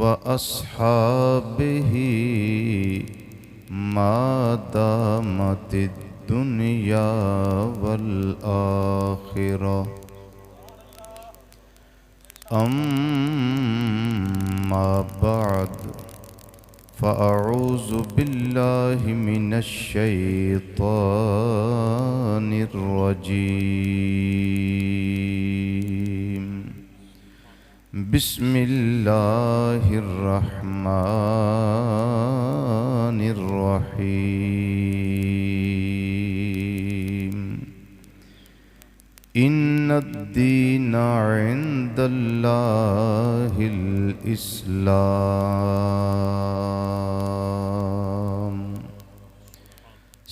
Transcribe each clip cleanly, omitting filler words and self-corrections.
व अस्हाबिही मा दामतिद दुनिया वल आखिरह। अम्मा बाद फ़अऊज़ु बिल्लाहि मिनश शैतानिर रजीम। बिस्मिल्लाहिर रहमानिर रहीम। इन्नद्दीना इंदल्लाहिल इस्लाम।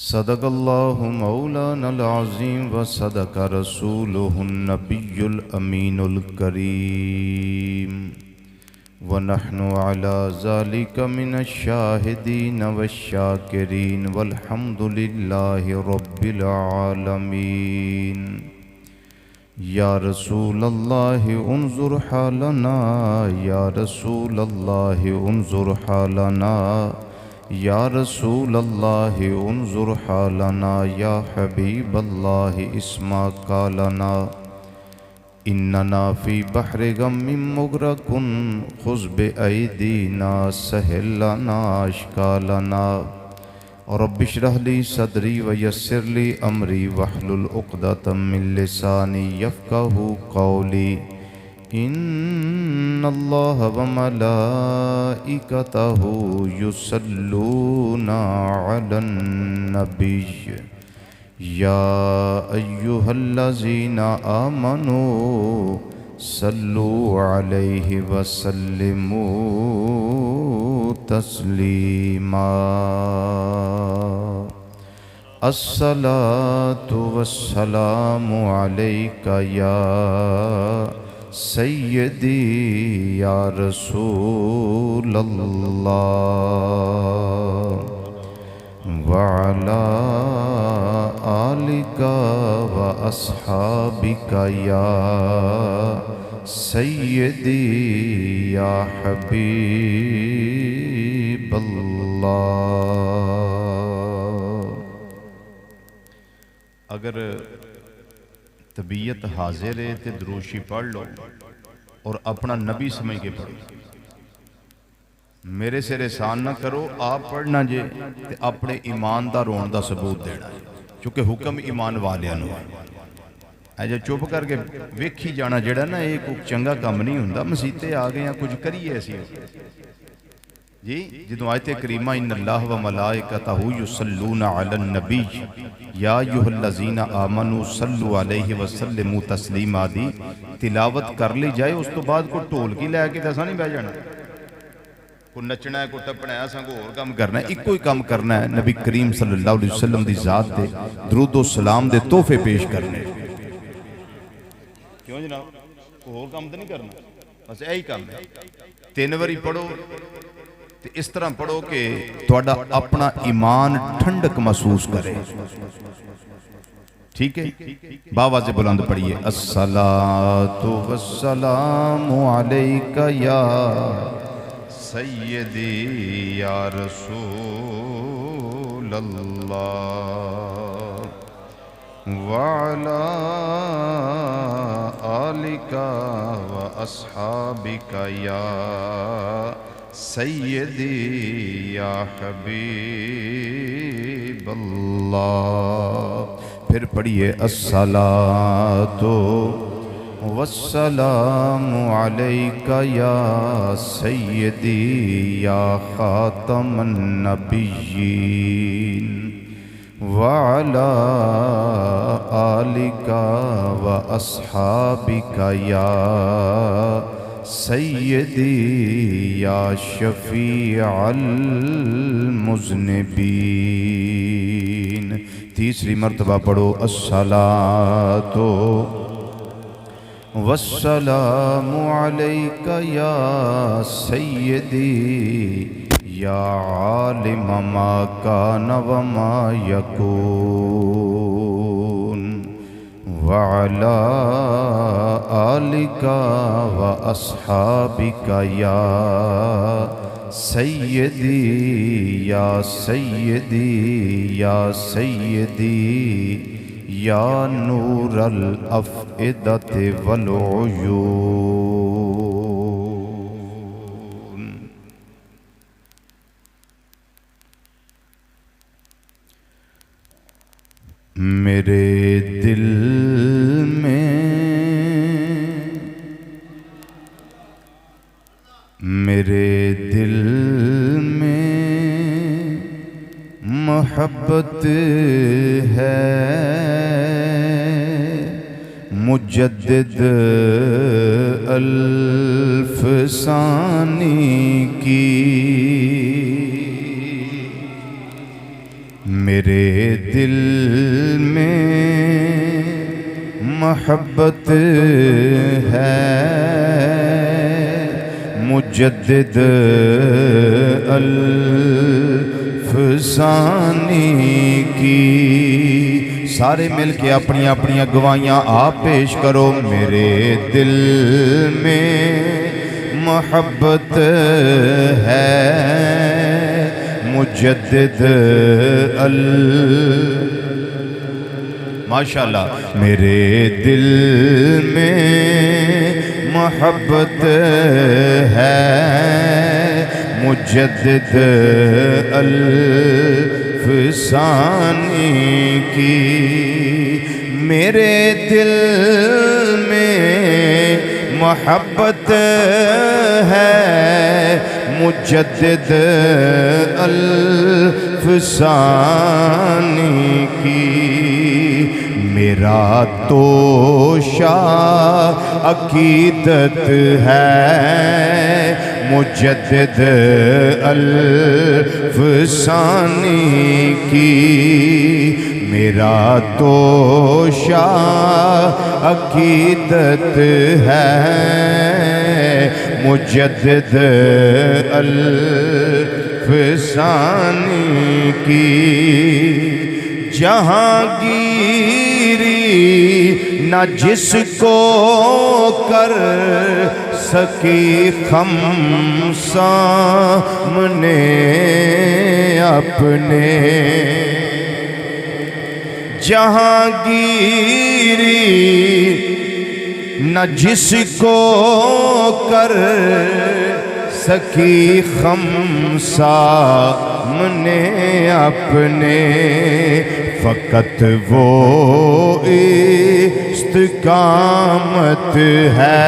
सदक़ल्लाहु मौलानल अज़ीम व सदक़ रसूलुहुन नबियुल अमीनुल करीम व नहनु अला ज़ालिका मिनश शाहिदीन वश्शाकिरीन वल्हम्दुलिल्लाहि रब्बिल आलमीन। या रसूल अल्लाह उन्ज़ुर हालना, या रसूल अल्लाह उन्ज़ुर हालना, या रसूल अल्लाह उन्ज़ुर हालना, या हबीब अल्लाह इस्मा कालना। इन्नना फ़ी बहरि गम्मिन मुग़रक़ुन ख़ुज़ बिअयदीना सहिल लना अश्कालना। रब्बि इश्रह ली सदरी व यस्सिर ली अमरी वहलुल उक़दतम मिन लिसानी यफ़क़हू क़ौली। इन्नल्लाह व मलाइकतहू युसल्लूना अलन नबिय्य या अय्युहल्लज़ीना आमनू सल्लू अलैहि व सल्लिमू तस्लीमा। अस्सलातु वस्सलामु अलैका या सय्यदी या रसूल अल्लाह व अला आलिका व अस्हाबिका या सय्यदी या हबीब अल्लाह। अगर तबीयत हाजिर है तो दरूशी पढ़ लो और अपना नबी समझ के पढ़ो। मेरे सिर एहसान ना करो, आप पढ़ना जे ते अपने ईमान दा रोण दा सबूत देना, क्योंकि हुक्म ईमान वालियां नूं है। जो चुप करके वेखी जाना जेड़ा ना ये कोई चंगा काम नहीं हुंदा। मसीते आ गए कुछ करिए असीं जी। जो आयत करीमा इन्नल्लाह व मलाइकतहू युसल्लूना अलन नबी या अय्युहल्लज़ीना आमनू सल्लू अलैहि व सल्लिमू तस्लीमा दी तिलावत कर ली जाए, उस तो बाद कोई ढोलकी लैके दसा नहीं बह जाना, कोई नचना है, कोई टपना है, असां कोई होर काम करना है। इक्को ही काम करना है, नबी करीम सल्लल्लाहु अलैहि वसल्लम दी ज़ात दे दरूद व सलाम दे तोहफे पेश करने। क्यों जनाब, कोई होर काम तो नहीं करना, बस यही काम है। 3 बारी पढ़ो तो इस तरह पढ़ो कि तुहाडा अपना ईमान ठंडक महसूस करे। ठीक है, बाबा से बुलंद पढ़िए। अस्सलातु वस्सलामु अलैका या सय्यदी या रसूल अल्लाह व अला आलिका व अस्हाबिका या सय्यदी या हबीब अल्लाह। फिर पढ़िए अस्सलातु वस्सलामु अलैका या सय्यदी या खातमन नबिय्यीन व अला आलिका व अस्हाबिका या सय्यदी या शफीअल मुज़निबीन। तीसरी मर्तबा पढ़ो अस्सलातु वस्सलामु अलैका या सय्यदी या आलिम मा कान व मा यकून व वअला आलिका व अस्हाबिका या सय्यदी या सय्यदी या सय्यदी या नूरल अफ़इदति वल उयून। मेरे दिल में, मेरे दिल में मोहब्बत है मुजद्दिद अल्फसानी की। मेरे दिल में मोहब्बत है मुजद्दिद अल्फसानी की। सारे मिल के अपनी अपनी गवाहियाँ आप पेश करो। मेरे दिल में मोहब्बत है मुजद्दिद माशाल्लाह। मेरे दिल में मोहब्बत है मुजद्दिद अल्फसानी की। मेरे दिल में मोहब्बत है मुजद्दिद अल्फसानी की। मेरा तो शाह अकीदत है मुजद्दिद अल्फसानी की। मेरा तो शाह अकीदत है मुजद्दिद अल्फसानी की। जहांगीरी न जिसको कर सकी खम सामने अपने। जहांगीरी न जिसको कर सकी खम सामने अपने। फ़कत वो इस्तिकामत है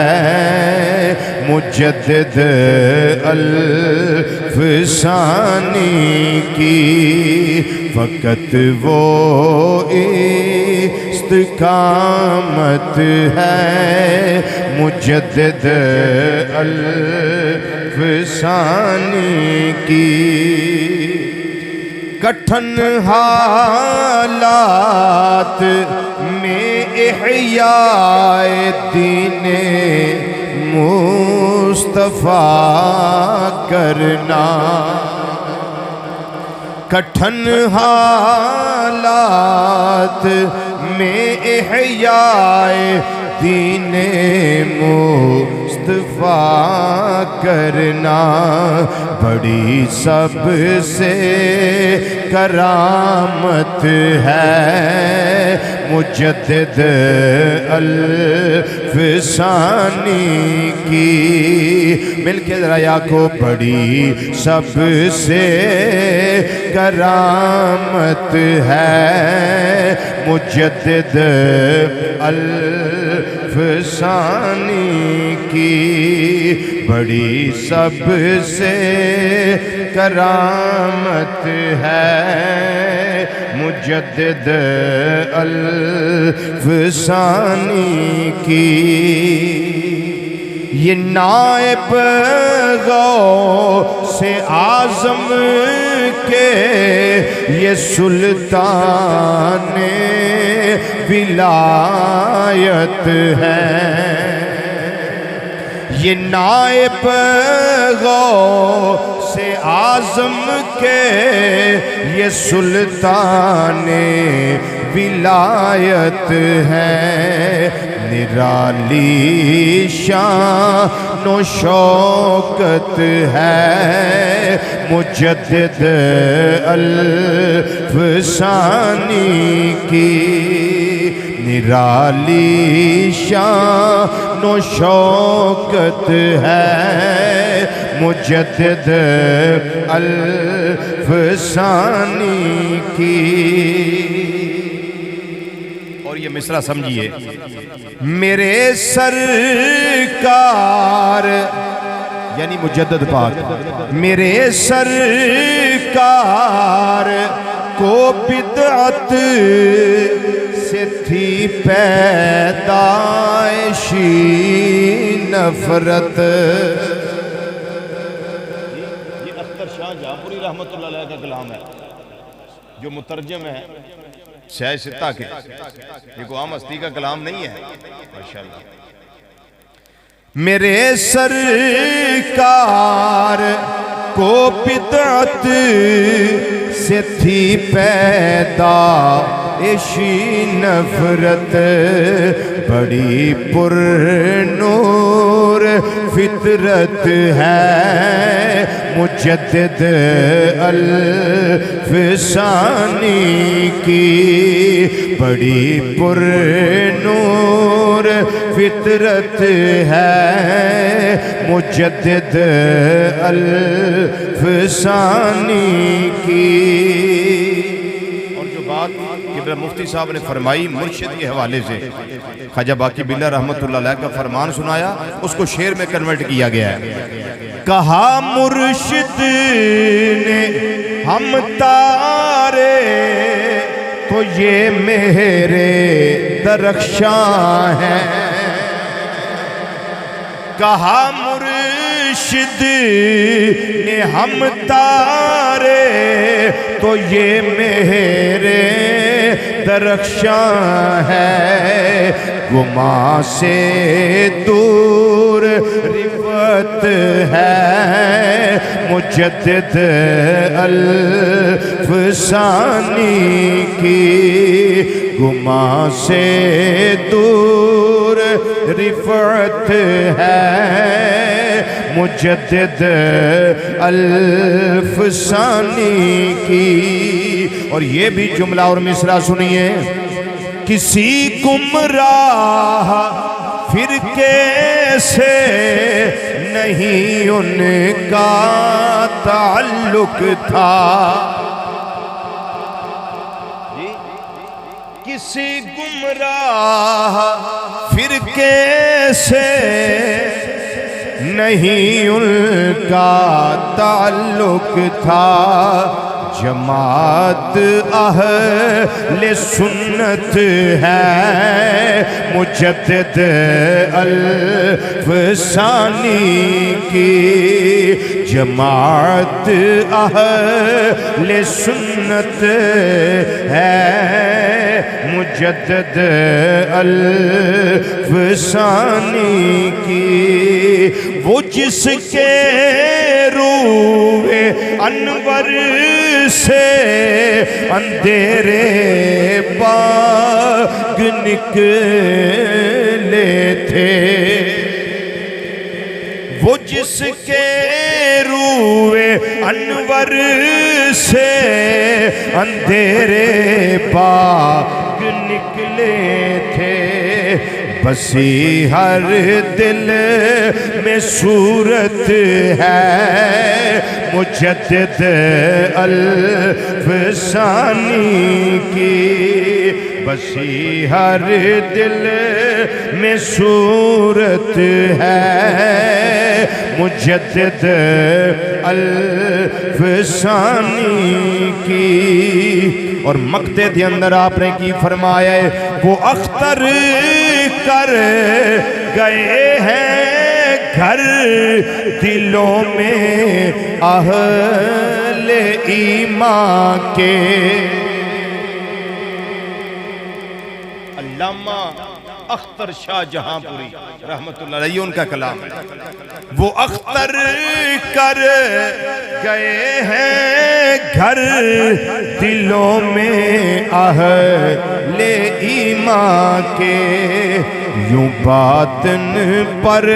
मुजद्दिद अल्फसानी की। फ़कत वो इस्तिकामत है मुजद्दिद अल्फसानी की। कठिन हालात में इहयाए दीने मुस्तफ़ा करना। कठिन हालात में इहयाए दीने मुस्तफ़ा करना। बड़ी सबसे करामत है मुजद्दिद अल्फसानी की। मिलके जरा या को बड़ी सबसे करामत है मुजद्दिद अल्फसानी की। बड़ी सबसे करामत है मुजद्दिद अल्फसानी की। ये नाइब गौसे आज़म के ये सुल्ताने विलायत है। ये नाइब गौसे आज़म के ये सुल्ताने विलायत है, निराली शान व शौकत है, मुजद्दिद अल-फसानी की। निराली शान व शौकत है, मुजद्दिद अल-फसानी की। और ये मिसरा समझिए, मेरे सरकार यानी मुजद्दिद पाक, मेरे सरकार को बिदअत से थी पैदाइशी नफरत। ये अख्तर शाह जहांपुरी रहमतुल्लाह अलैह का कलाम है, जो मुतरजम है शाह सित्ता के। ये को आम हस्ती का कलाम नहीं है माशाअल्लाह। मेरे सरकार को बिदअत से थी पैदाइशी नफरत, बड़ी पुरनूर फितरत है, मुजद्दिद अल-फसानी की। बड़ी पुरनूर फितरत है, मुजद्दिद अल-फसानी की। और जो बात किबला मुफ्ती साहब ने फरमाई मुर्शिद के हवाले से, ख्वाजा बाकी बिल्ला रहमतुल्लाह अलैह का फरमान सुनाया, उसको शेर में कन्वर्ट किया गया है। कहा मुर्शिद ने हम तारे तो ये मेरे दरख्शां हैं। कहा मुर्शिद ने हम तारे तो ये मेरे दरख्शां है, गुमा से दूर रिफत है, मुजद्दिद अल-फसानी की। गुमा से दूर रिफत है, मुजद्दिद अल-फसानी की। और ये भी जुमला और मिसरा सुनिए, किसी गुमराह फिरके से नहीं उनका ताल्लुक था। किसी गुमराह फिरके से नहीं उनका ताल्लुक था, जमात अहले सुन्नत है, मुजद्दिद अल-फसानी की। जमात अहले सुन्नत है, मुजद्दिद अल-फसानी की। वो जिसके रूहे अनवर से अंधेरे बाग निकले थे, वो जिसके रूहे अनवर से अंधेरे बाग निकले थे, बसी हर दिल में सूरत है, मुजद्दिद अल-फसानी की। बसी हर दिल में सूरत है, मुजद्दिद अल-फसानी की। और मक्ते के अंदर आपने की फरमाया, वो अख्तर कर गए हैं घर दिलों में अहले ईमान के। अल्लामा अख्तर शाह जहांपुरी रहमतुल्लाह अलैह उनका कलाम है। वो अख्तर कर गए हैं घर दिलों में अहले ईमान के, यूं बातन पर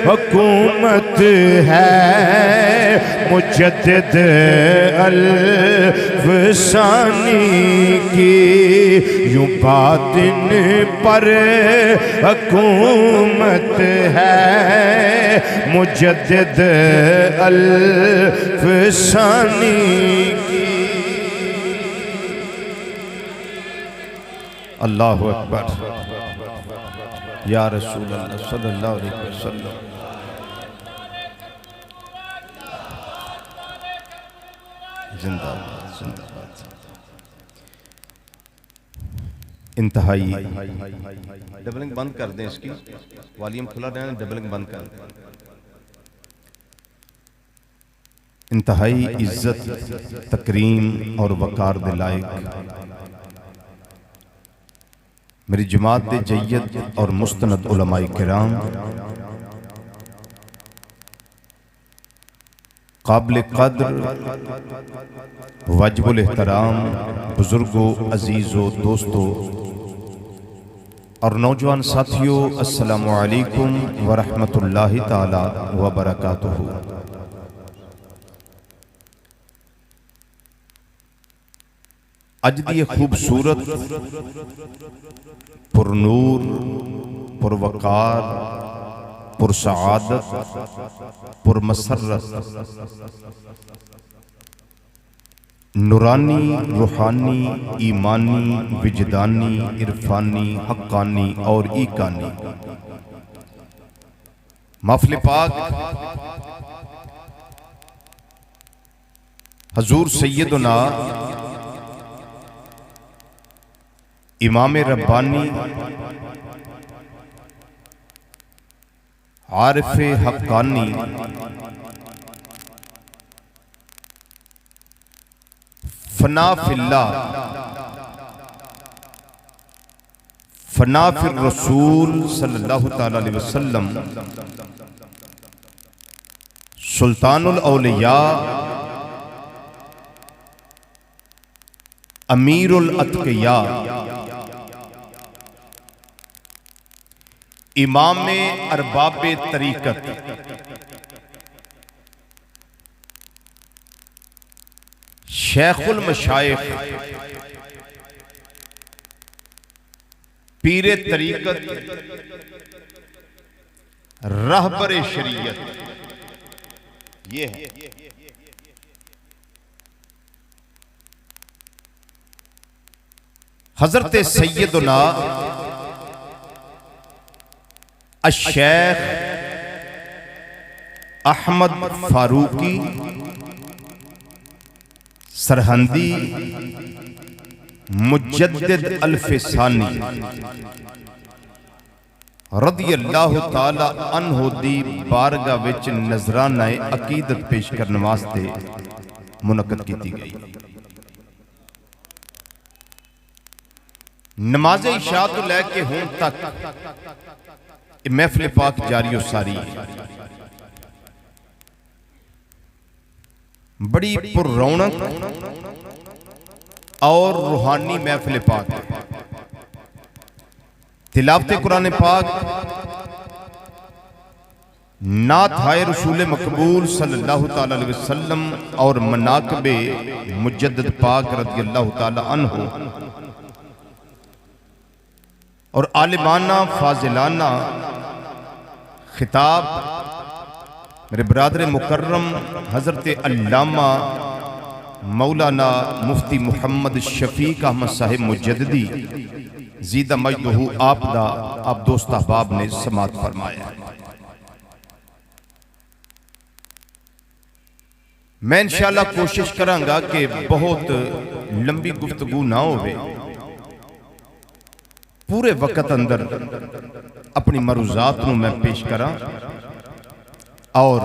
हुकूमत है मुजद्दिद अल-फसानी की, यूं बातन पर हुकूमत है मुजद्दिद अल-फसानी की। अल्लाहु अकबर या रसूल अल्लाह सल्लल्लाहु अलैहि वसल्लम। जिंदाबाद जिंदाबाद। इंतहाई डबलिंग बंद कर दें, इसकी वॉल्यूम खुला रहना, डबलिंग बंद कर दें। इंतहाई इज्जत तकरीम और वकार दे लायक मेरी जमात दे जय्यद और मुस्तनद उलमाए किराम, काबिल कद्र वाजिबुल एहतराम बुजुर्गों, अजीज़ों, दोस्तों और नौजवान साथियों, अस्सलामु अलैकुम व रहमतुल्लाहि ताला व बरकातुहू। अज दी खूबसूरत पुरनूर, पुरवकार, पुरसआदत, पुरमसरत, नूरानी, रूहानी, ईमानी, विजदानी, इरफानी, हक्कानी और ईकानी महफिल पाक हजूर सैयदना इमाम रब्बानी आरिफ़े हक्कानी फना फिल्लाह फना फिर रसूल सल्लल्लाहु ताला अलैहि वसल्लम सुल्तानुल औलिया अमीरुल अतकिया इमाम अरबाबे तरीकत शेखुल मशाइख पीरे तरीकत रहबरे शरीयत ये है। हजरत सैयदना अश-शेख अहमद फारूकी सरहंदी मुजद्दिद अल-फिसानी रदियल्लाहु ताला अन्हु दी बारगाह विच नजराना अकीदत पेश करने वास्ते मुनक्कद की गई। नमाज इशा तो लैके हुण तक महफिल पाक जारी सारी बड़ी पुररौनक और रूहानी महफिल पाक, तिलावत कुरान पाक, नात हाय रसूल मकबूल सल्लल्लाहु ताला अलैहि वसल्लम और मनाकबे मुजद्दिद पाक रदियल्लाहु ताला अन्हु और आलिमाना फाजिलाना खिताब मेरे बरादर मुकर्रम हजरत अल्लामा मौलाना मुफ्ती मुहम्मद शफीक अहमद साहिब मुजद्दिदी ज़ीदा मजदहू आपदा आप दोस्त अहबाब ने समात फरमाया। मैं इंशाअल्लाह कोशिश करांगा कि बहुत लंबी गुफ्तगू ना होवे, पूरे वक्त अंदर अपनी मरूजात को मैं पेश करा और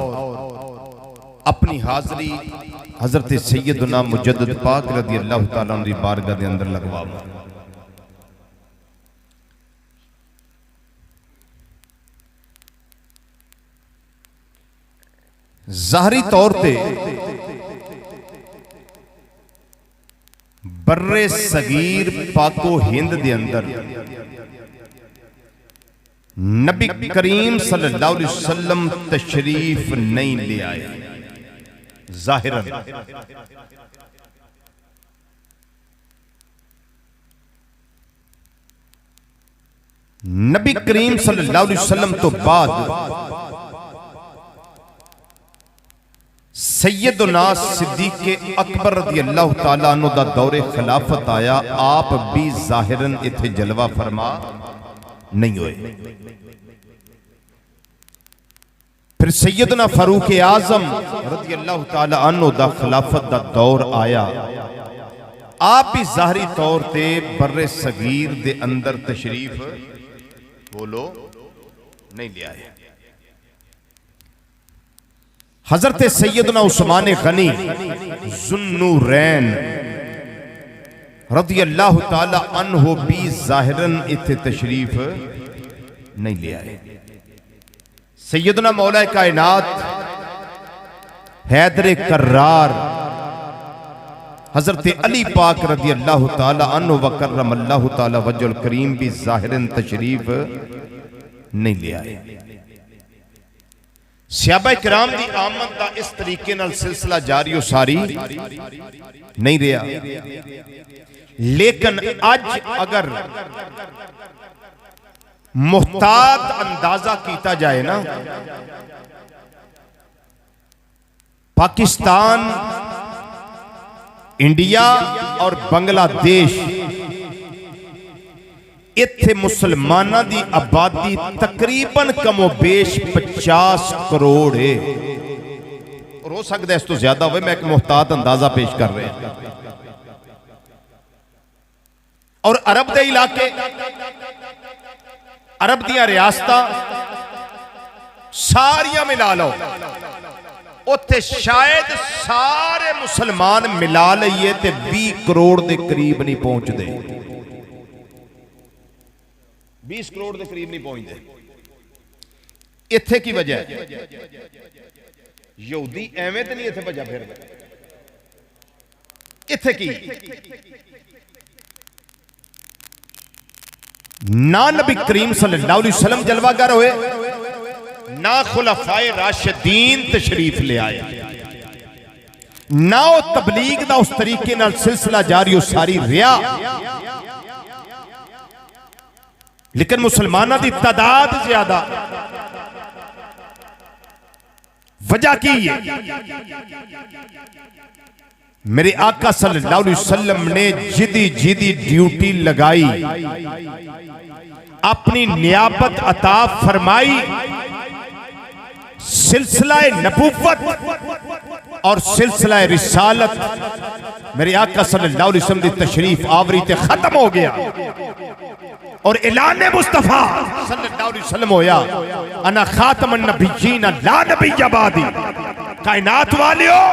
अपनी हाजरी हजरत सैयदना मुजद्दिद पाक रदियल्लाहु ताला अन्हु दी बारगाह दे अंदर लगवावा। ज़ाहरी तौर पे बर्रे सगीर पाको हिंद दे अंदर नबी करीम सल्लल्लाहु अलैहि वसल्लम तशरीफ नहीं ले आए जाहिरन। नबी करीम सल्लल्लाहु अलैहि वसल्लम तो बाद सैयदना सिद्दीक़ अकबर रज़ियल्लाहु ताला अन्हु दा दौरे खिलाफत आया, आप भी जाहिरन इत्थे जलवा फरमा नहीं हुए। फिर सैयदना फारूक आजम रज़ियल्लाहु ताला अन्हु दा खिलाफत दा दौर आया, आप भी ज़ाहरी तौर ते बर्रे सगीर दे अंदर तशरीफ बोलो नहीं ले आए। हजरत सैयदना उस्मान गनी ज़ुन्नूरैन रज़ियल्लाहु ताला अन्हु भी ज़ाहिरन इत्थे तशरीफ नहीं ले आए। सैयदना मौला कायनात हैदर कर्रार हजरत अली पाक रज़ियल्लाहु ताला अन्हु व करमल्लाहु ताला वजहुल करीम भी ज़ाहिरन तशरीफ नहीं ले आए। सहाबा किराम दी आमद दा इस तरीके नाल सिलसिला जारी सारी नहीं रहा। लेकिन अज अगर मुहतात अंदाजा किया जाए ना, पाकिस्तान, इंडिया और बांग्लादेश इत्थे मुसलमाना दी आबादी तकरीबन कमोबेश 50 करोड़ है। और हो सकता है इस तो ज्यादा हो, मैं एक मुहतात अंदाजा पेश कर रहा हूं। और अरब दे इलाके, अरब दियां रियासतां सारियां मिला लो, उत्थे शायद सारे मुसलमान मिला लईए ते 20 करोड़ के करीब नहीं पहुंचते। 20 करोड़ के करीब नहीं पहुंचते। इत्थे की वजह है? यहूदी एवें तो नहीं इत्थे भजा फिर, इत्थे की ना नबी करीम सल्लल्लाहु अलैहि वसल्लम जलवागर होए, ना खुलफाए राशिदीन तशरीफ ले आए, ना वो तबलीग दा उस तरीके नाल सिलसिला जारी सारी रहा। लेकिन मुसलमानों की तादाद ज्यादा, वजह की है? मेरे आका सल्लल्लाहु अलैहि वसल्लम ने जिदी जिदी ड्यूटी लगाई, अपनी नियाबत अता फरमाई, सिलसिला नबुव्वत और सिलसिला रिसालत मेरे आका सल्लल्लाहु अलैहि वसल्लम की तशरीफ आवरी ते खत्म हो गया और ऐलान मुस्तफा सल्लल्लाहु अलैहि वसल्लम होया, अना खातमुन नबिय्यीन ला नबिय्य बादी। कायनात वालियों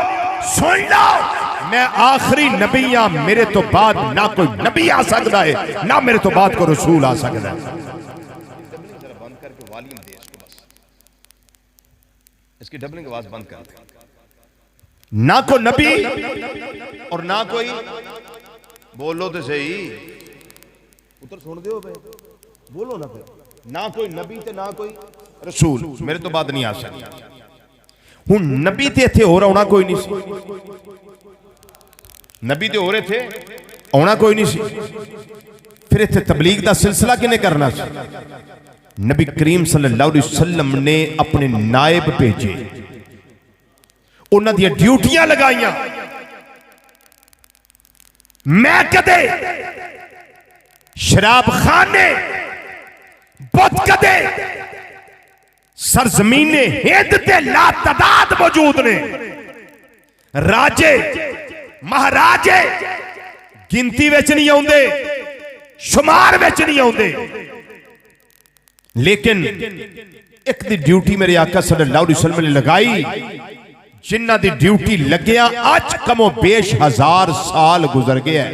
सुन लो, मैं आखिरी नबी हां, मेरे तो बाद ना कोई नबी आ सकता है, ना मेरे तो बाद को रसूल आ सकता है। बंद करके वॉल्यूम दे इसको, बस इसकी डबलिंग आवाज बंद कर दे। ना कोई नबी और ना कोई, बोलो तो सही, उतर सुन दो, बोलो ना फिर, ना कोई नबी ते ना कोई रसूल मेरे तो बाद नहीं आ सकता। हुण नबी ते इत्थे होर आउणा कोई नहीं सी, नबी ते हो रहे थे, आउणा कोई नहीं सी। फिर इत्थे तबलीग दा सिलसिला किने करना सी? नबी करीम सल्लल्लाहु अलैहि वसल्लम ने अपने नायब भेजे, उन्हां दी ड्यूटियां लगाईयां। मैं कदे शराब खाने बुत कदे सरजमीने हिंद ते लातादाद मौजूद ने, राजे महाराजे गिनती विच नहीं आउंदे, शुमार विच नहीं आउंदे। लेकिन एक दी ड्यूटी मेरे आका सल्लल्लाहु अलैहि वसल्लम ने लगाई, जिन्हां दी ड्यूटी लग्या अज कमो बेश 1000 साल गुजर गया।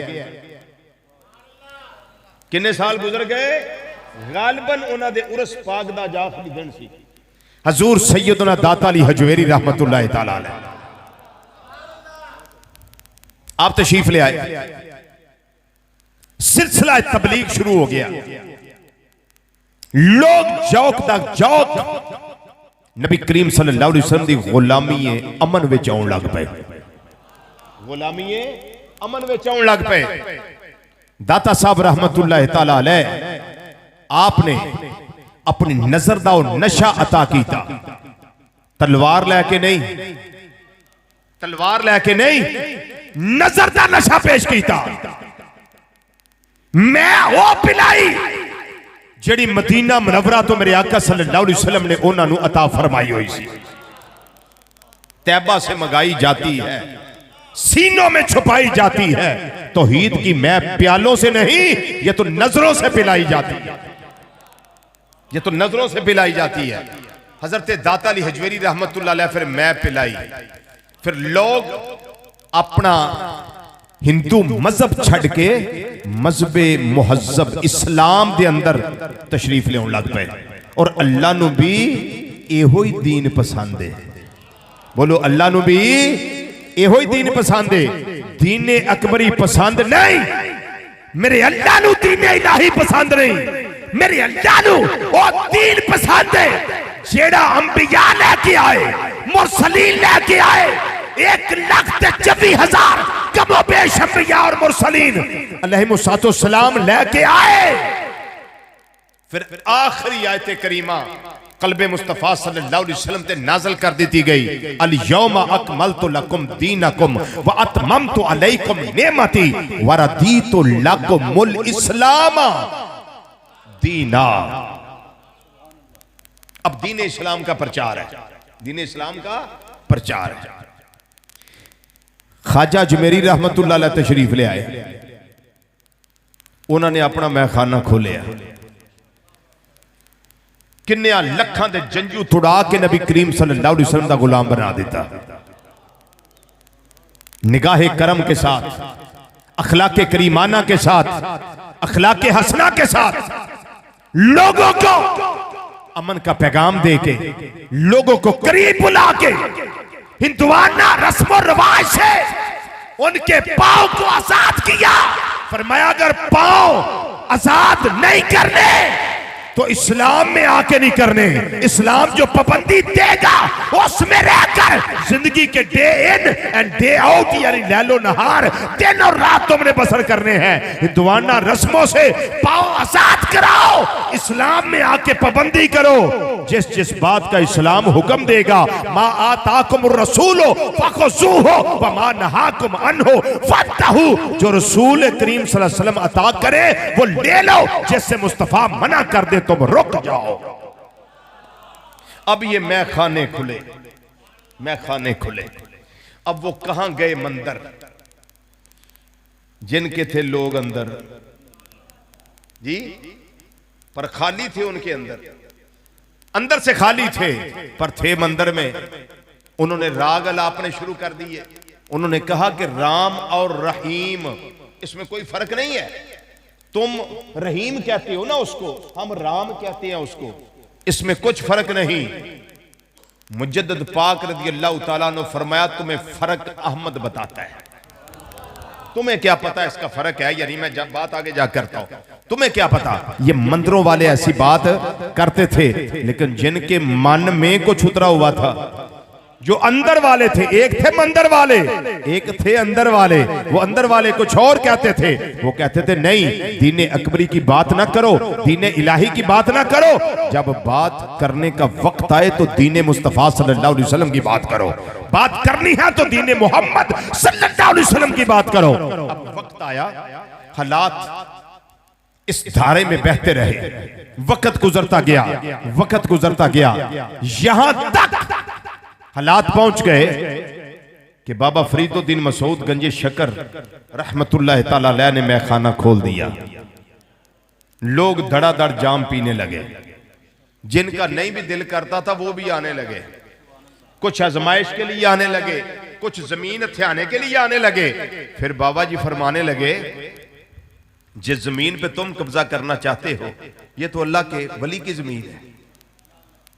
किन्ने साल गुजर गए? गालिबन उन्हां दे उरस पाक दा आखिरी दिन सी। हजूर सैयदना दाता अली हजवेरी रहमतुल्लाह तआला अलैह आप तशरीफ ले आए। सिलसिला तबलीग शुरू हो गया। लोग जौक तक जौक नबी करीम सल्लल्लाहु अलैहि वसल्लम दी गुलामी अमन विच आउण लग पे, गुलामी अमन विच आउण लग पे। दाता साहब रहमतुल्लाह तआला अलैह आपने अपनी नजर दा नशा अता कीता। तलवार लैके नहीं, तलवार लैके नहीं, नजर दा नशा पेश कीता। मैं वो पिलाई जेड़ी मदीना मुनव्वरा तो मेरे आका सल्लल्लाहु अलैहि वसल्लम ने उन्हां नूं अता फरमाई हुई सी। तैबा से मंगाई जाती है, सीनों में छुपाई जाती है। तौहीद की मैं प्यालों से नहीं, ये तो नजरों से पिलाई जाती है, ये तो नजरों से पिलाई जाती है। हजरत दाता अली हजवेरी रहमतुल्लाह अलैह फिर मैं पिलाई। फिर लोग अपना हिंदू मजहब छड़ के मजहब मुहज्जब इस्लाम दे अंदर तशरीफ लेने लग पे। और अल्लाह नू भी एहो ही दीन पसंद है। बोलो अल्लाह नू भी एहो ही दीन पसंद है। दीने अकबरी पसंद नहीं, मेरे अल्लाह नू दीने इलाही पसंद नहीं। मेरे अल्लाह नू ओ दीन पसंद है जेड़ा अंबिया लेके आए, मुरसलीन लेके आए। 1,24,000 कमो बेश अंबिया और मुरसलीन अलैहिमुस्सलाम लेके आए। फिर आखिरी आयत करीमा कल्बे मुस्तफा सल्लल्लाहु अलैहि वसल्लम ते नाज़िल कर दी गई। अल यौमा अकमलतु लकुम दीनकुम व अतममतु अलैकुम नेमती व रदीतु लकुमुल इस्लाम दीना। अब दीन इस्लाम का प्रचार है, दीन इस्लाम का प्रचार है। ख्वाजा अजमेरी रहमतुल्लाह अलैह तशरीफ ले आए। उन्होंने अपना महखाना खोलिया। किन्निया लखां दे जंजू तुड़ा के नबी करीम सल्लल्लाहु अलैहि वसल्लम दा गुलाम बना देता। निगाहे करम के साथ, अखलाके करीमाना के साथ, अखलाके हसना के साथ लोगों को अमन का पैगाम दे के, लोगों को करीब बुला के, हिंदुआना रस्म रिवाज से उनके पांव को आजाद किया। फरमाया अगर पांव आजाद नहीं करने तो इस्लाम में आके नहीं करने। इस्लाम जो पाबंदी देगा उसमें रहकर जिंदगी के day in and day out यानी लैलो नहार दिन और रात तुमने बसर करने हैं। हिंदुआना रस्मों से पांव आजाद कराओ, इस्लाम में आके पाबंदी करो। जिस जिस बात का इस्लाम हुक्म देगा, मा आताकुम रसूलो फखुज़ूहु व मा नहाकुम अन्हु फंतहू, जो रसूल करीम सल्लल्लाहु अलैहि वसल्लम अता करे वो ले लो, जिससे मुस्तफा मना कर दे तुम रुक जाओ। अब ये मैखाने खुले, मैखाने खुले। अब वो कहां गए मंदिर जिनके थे लोग अंदर जी, पर खाली थे उनके अंदर, अंदर से खाली थे पर थे मंदिर में। उन्होंने राग अलापने शुरू कर दिए। उन्होंने कहा कि राम और रहीम इसमें कोई फर्क नहीं है। तुम रहीम कहते हो ना उसको, हम राम कहते हैं उसको, इसमें कुछ फर्क नहीं। मुजद्दिद पाक रज़ी अल्लाह तआला ने फरमाया तुम्हें फर्क अहमद बताता है। तुम्हें क्या पता इसका फर्क है यानी, मैं जब बात आगे जा करता हूं, तुम्हें क्या पता। ये मंदिरों वाले ऐसी बात करते थे, लेकिन जिनके मन में कुछ उतरा हुआ था, जो अंदर वाले थे, एक थे मंदिर वाले, एक थे अंदर वाले। वो अंदर वाले कुछ और कहते थे, वो कहते थे नहीं दीने अकबरी की बात ना करो, दीने इलाही की बात ना करो। जब बात करने का वक्त आए तो दीने मुस्तफा सल्लल्लाहु अलैहि वसल्लम की बात करो। बात करनी है तो दीने मोहम्मद सल्लल्लाहु अलैहि वसल्लम की बात करो। अब वक्त आया, हालात इस धारे में बहते रहे, वक्त गुजरता गया, वक्त गुजरता गया, यहां तक हालात पहुंच गए कि बाबा फरीदुद्दीन मसूद गंजे शकर रहमतुल्लाह तआला अलैह ने मैखाना खोल दिया। लोग धड़ाधड़ जाम पीने लगे। जिनका नहीं भी दिल करता था वो भी आने लगे। कुछ आजमाइश के लिए आने लगे, कुछ जमीन हथियाने के लिए आने लगे। फिर बाबा जी फरमाने लगे जिस जमीन पे तुम कब्जा करना चाहते हो ये तो अल्लाह के वली की जमीन है,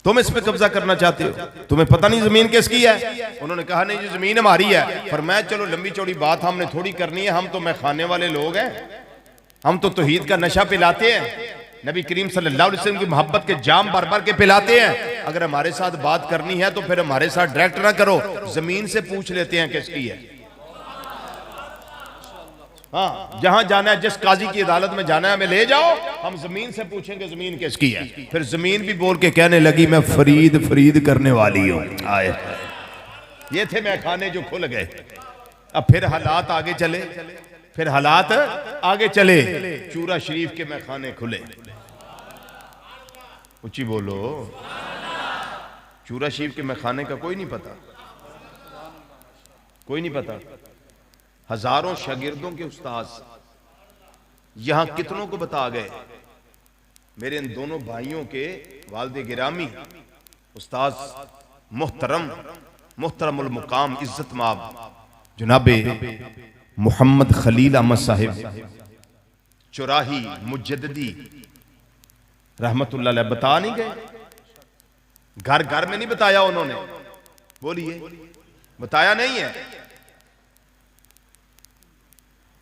तुम इस पे कब्जा करना चाहते हो, तुम्हें पता नहीं जमीन किसकी है। उन्होंने कहा नहीं जी जमीन हमारी है। फरमाया चलो लंबी चौड़ी बात हमने थोड़ी करनी है, हम तो मैखाने वाले लोग हैं, हम तो तौहीद का नशा पिलाते हैं, नबी करीम सल्लल्लाहु अलैहि वसल्लम की मोहब्बत के जाम भर भर के पिलाते हैं। अगर हमारे साथ बात करनी है तो फिर हमारे साथ डायरेक्ट ना करो, जमीन से पूछ लेते हैं किसकी है। हाँ, जहां जाना है, जिस काजी की अदालत में जाना है हमें ले जाओ, हम जमीन से पूछेंगे जमीन किसकी है। फिर जमीन भी बोल के कहने लगी मैं फरीद फरीद करने वाली हूं। आए, ये थे मैखाने जो खुल गए। अब फिर हालात आगे चले, फिर हालात आगे चले, चूरा शरीफ के मैखाने खुले। ऊंची बोलो, चूरा शरीफ के मैखाने का कोई नहीं पता, कोई नहीं पता। हजारों शागिर्दों के उस्ताद यहां कितनों को बता गए। मेरे इन दोनों भाइयों के वालिद गिरामी उस्ताद मुहतरमुल मुकाम इज्जत माब जनाबे मोहम्मद खलील अहमद साहिब चौराही मुजद्दिदी रहमतुल्लाह अलैह बता नहीं गए। घर घर में नहीं बताया उन्होंने, बोलिए बताया नहीं है।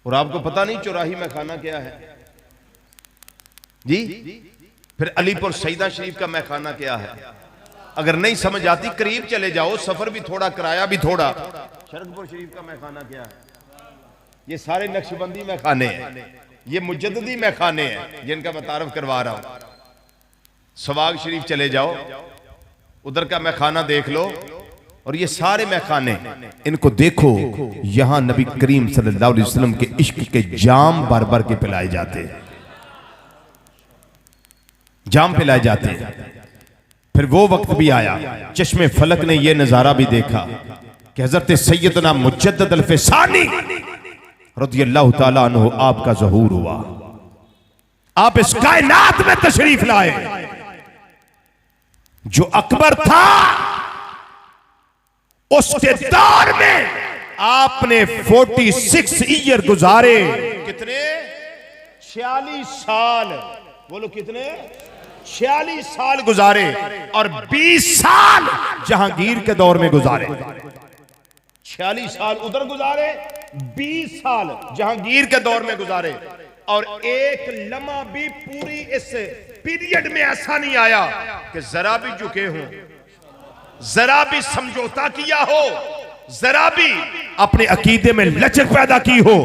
और आपको पता नहीं चौराही में खाना क्या है जी। फिर अलीपुर सईदा शरीफ का मैखाना क्या है। अगर नहीं समझ आती करीब चले जाओ, सफर भी थोड़ा, किराया भी थोड़ा। शरकपुर शरीफ का मैखाना क्या है। ये सारे नक्शबंदी मैखाने हैं, ये मुजद्दिदी मैखाने हैं जिनका मैं तारफ करवा रहा हूं। सवाग शरीफ चले जाओ, उधर का मैखाना देख लो, और ये सारे मैखाने इनको देखो, यहां नबी करीम सल्लल्लाहु अलैहि वसल्लम के इश्क के जाम बार बार के पिलाए जाते हैं, जाम पिलाए जाते हैं। फिर वो वक्त भी आया, चश्मे फलक ने यह नजारा भी देखा कि हजरत सैयदना मुजद्दद अल-फ़सानी रज़ियल्लाहु ताला अन्हु आपका ज़हूर हुआ। आप इस कायनात में तशरीफ लाए। जो अकबर था उसके दौर में आपने 46 ईयर गुजारे। कितने? 46 साल। बोलो कितने? 46 साल गुजारे, और 20 साल जहांगीर के दौर में गुजारे। 46 साल उधर गुजारे, 20 साल जहांगीर के दौर में गुजारे। और एक लम्हा भी पूरी इस पीरियड में ऐसा नहीं आया कि जरा भी झुके हों, जरा भी समझौता किया हो, जरा भी अपने अकीदे में लचक पैदा की हो,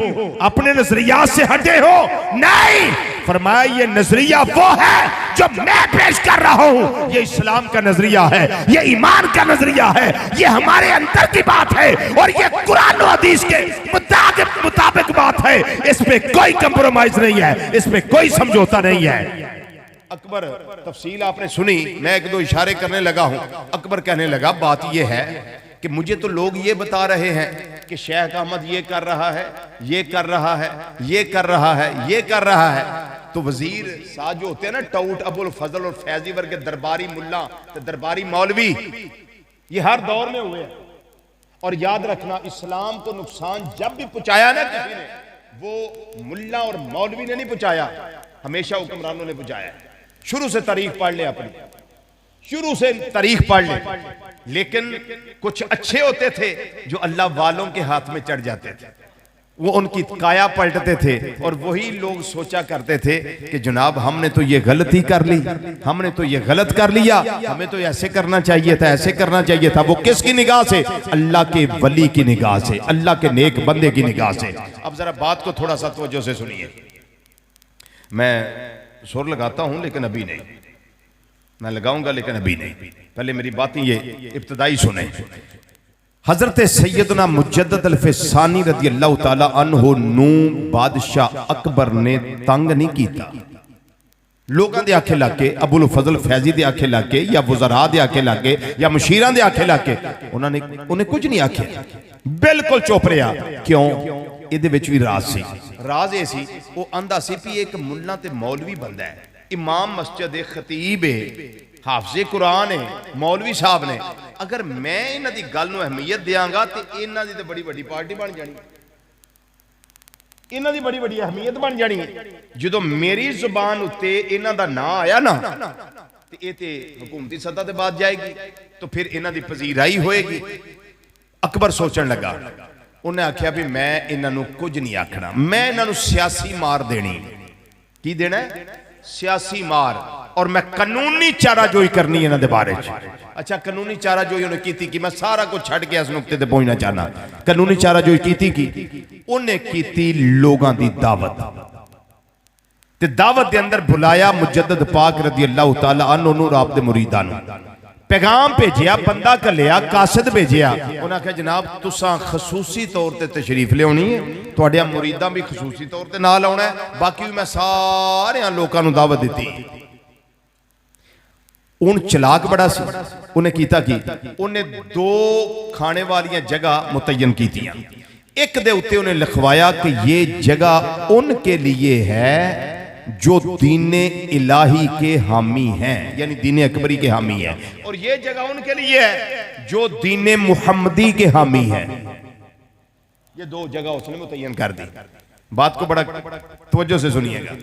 अपने नजरिया से हटे हो। नहीं, फरमाया ये नजरिया वो है जो मैं पेश कर रहा हूं। ये इस्लाम का नजरिया है, ये ईमान का नजरिया है, ये हमारे अंदर की बात है, और ये कुरान और हदीस के मुताबिक बात है। इस पे कोई कंप्रोमाइज नहीं है, इस पे कोई समझौता नहीं है। अकबर, तफसील आपने सुनी, मैं एक दो इशारे करने लगा हूं। अकबर कहने लगा बात यह है कि मुझे तो लोग ये बता रहे हैं कि शेख अहमद ये कर रहा है, ये कर रहा है, ये कर रहा है, ये कर रहा है। तो वजीर साहब जो होते हैं ना, टाउट अबुल फजल और फैजी वर्ग के दरबारी मुल्ला, तो दरबारी मौलवी, ये हर दौर में हुए हैं। और याद रखना, इस्लाम को नुकसान जब भी पहुंचाया ना किसी ने, वो मुल्ला और मौलवी ने नहीं पहुंचाया, हमेशा हुक्मरानों ने पहुंचाया। शुरू से तारीख पढ़ ले अपनी, शुरू से तारीख पढ़ ले। लेकिन कुछ अच्छे होते थे जो अल्लाह वालों के हाथ में चढ़ जाते थे, वो उनकी काया पलटते थे, और वही लोग सोचा करते थे कि जनाब हमने तो ये गलती कर ली, हमने तो ये गलत कर लिया, हमें तो ऐसे करना चाहिए था, ऐसे करना चाहिए था। वो किसकी निगाह से? अल्लाह के वली की निगाह से, अल्लाह के नेक बंदे की निगाह से। अब जरा बात को थोड़ा सा तवज्जो से सुनिए। मैं सुर लगाता हूं लेकिन अभी नहीं, मैं लगाऊंगा लेकिन अभी नहीं। पहले मेरी बातें ये इब्तिदाई सुने। हजरत सैयदना मुजद्दद अल-फ़सानी रज़ियल्लाहु ताला अन्हु नू बादशाह अकबर ने तंग नहीं कीता। लोगों के आखे लाके, अबुल फजल फैजी के आखे लाके, या वज़रा के आखे लाके, या मुशीरां के आखे लाके, उन्होंने उन्हें कुछ नहीं आखे, बिल्कुल चुप रहा। क्यों? ਇਹਦੇ ਵਿੱਚ ਵੀ ਰਾਜ਼ ਸੀ। ਰਾਜ਼ ਇਹ ਸੀ, ਉਹ ਆਂਦਾ ਸੀ ਵੀ ਇੱਕ ਮੁੱਲਾ ਤੇ ਮੌਲਵੀ ਬੰਦਾ ਹੈ, ਇਮਾਮ ਮਸਜਿਦ ਹੈ, ਖਤੀਬ ਹੈ, ਹਾਫਿਜ਼ ਕੁਰਾਨ ਹੈ, ਮੌਲਵੀ ਸਾਹਿਬ ਨੇ। ਅਗਰ ਮੈਂ ਇਹਨਾਂ ਦੀ ਗੱਲ ਨੂੰ ਅਹਿਮੀਅਤ ਦਿਆਂਗਾ ਤੇ ਇਹਨਾਂ ਦੀ ਤਾਂ ਬੜੀ ਵੱਡੀ ਪਾਰਟੀ ਬਣ ਜਾਣੀ, ਇਹਨਾਂ ਦੀ ਬੜੀ ਵੱਡੀ ਅਹਿਮੀਅਤ ਬਣ ਜਾਣੀ। ਜਦੋਂ ਮੇਰੀ ਜ਼ੁਬਾਨ ਉੱਤੇ ਇਹਨਾਂ ਦਾ ਨਾਂ ਆਇਆ ਨਾ, ਤੇ ਇਹ ਤੇ ਹਕੂਮਤੀ ਸੱਤਾ ਤੇ ਬਾਤ ਜਾਏਗੀ, तो फिर इन्हां दी पजीराई होएगी। अकबर सोचण लगा, उन्हें आख्या भी मैं इन्हां नूं कुछ नहीं आखना, मैं इन्हां नूं सियासी मार देनी, की देना है? सियासी मार। और मैं कानूनी चाराजोई करनी है इन्हां दे बारे च। अच्छा, कानूनी चाराजोई उन्हें की थी, मैं सारा कुछ छड़ के इस नुकते ते पहुंचना चाहना। कानूनी चाराजोई की उन्हें की लोगों की दावत ते दावत के अंदर बुलाया मुजद्दद पाक रज़ी अल्लाह तआला अन्हु नूं आप दे मुरीदां नूं पैगाम भेजिया, बंदा घलिया, कासिद भेजिया। उन्हें आख्या जनाब तुसां खसूसी तौर पर तशरीफ लियानी है, तुहाडे मुरीदां भी खसूसी तौर पर नाल आउणा है, बाकी भी मैं सारे लोगों नूं दावत दी। उन चलाक बड़ा सी, उन्हें कीता की उन्हें दो खाने वाली जगह मुतयन की। एक दे उत्ते उन्हें लिखवाया कि ये जगह उनके लिए है जो दीने इलाही के हामी हैं, यानी दीने अकबरी के हामी हैं, और ये जगह उनके लिए है जो दीने मुहम्मदी के हामी हैं। ये दो जगह उसने मुतय्यन कर दी। बात को बड़ा तवज्जो से सुनिएगा।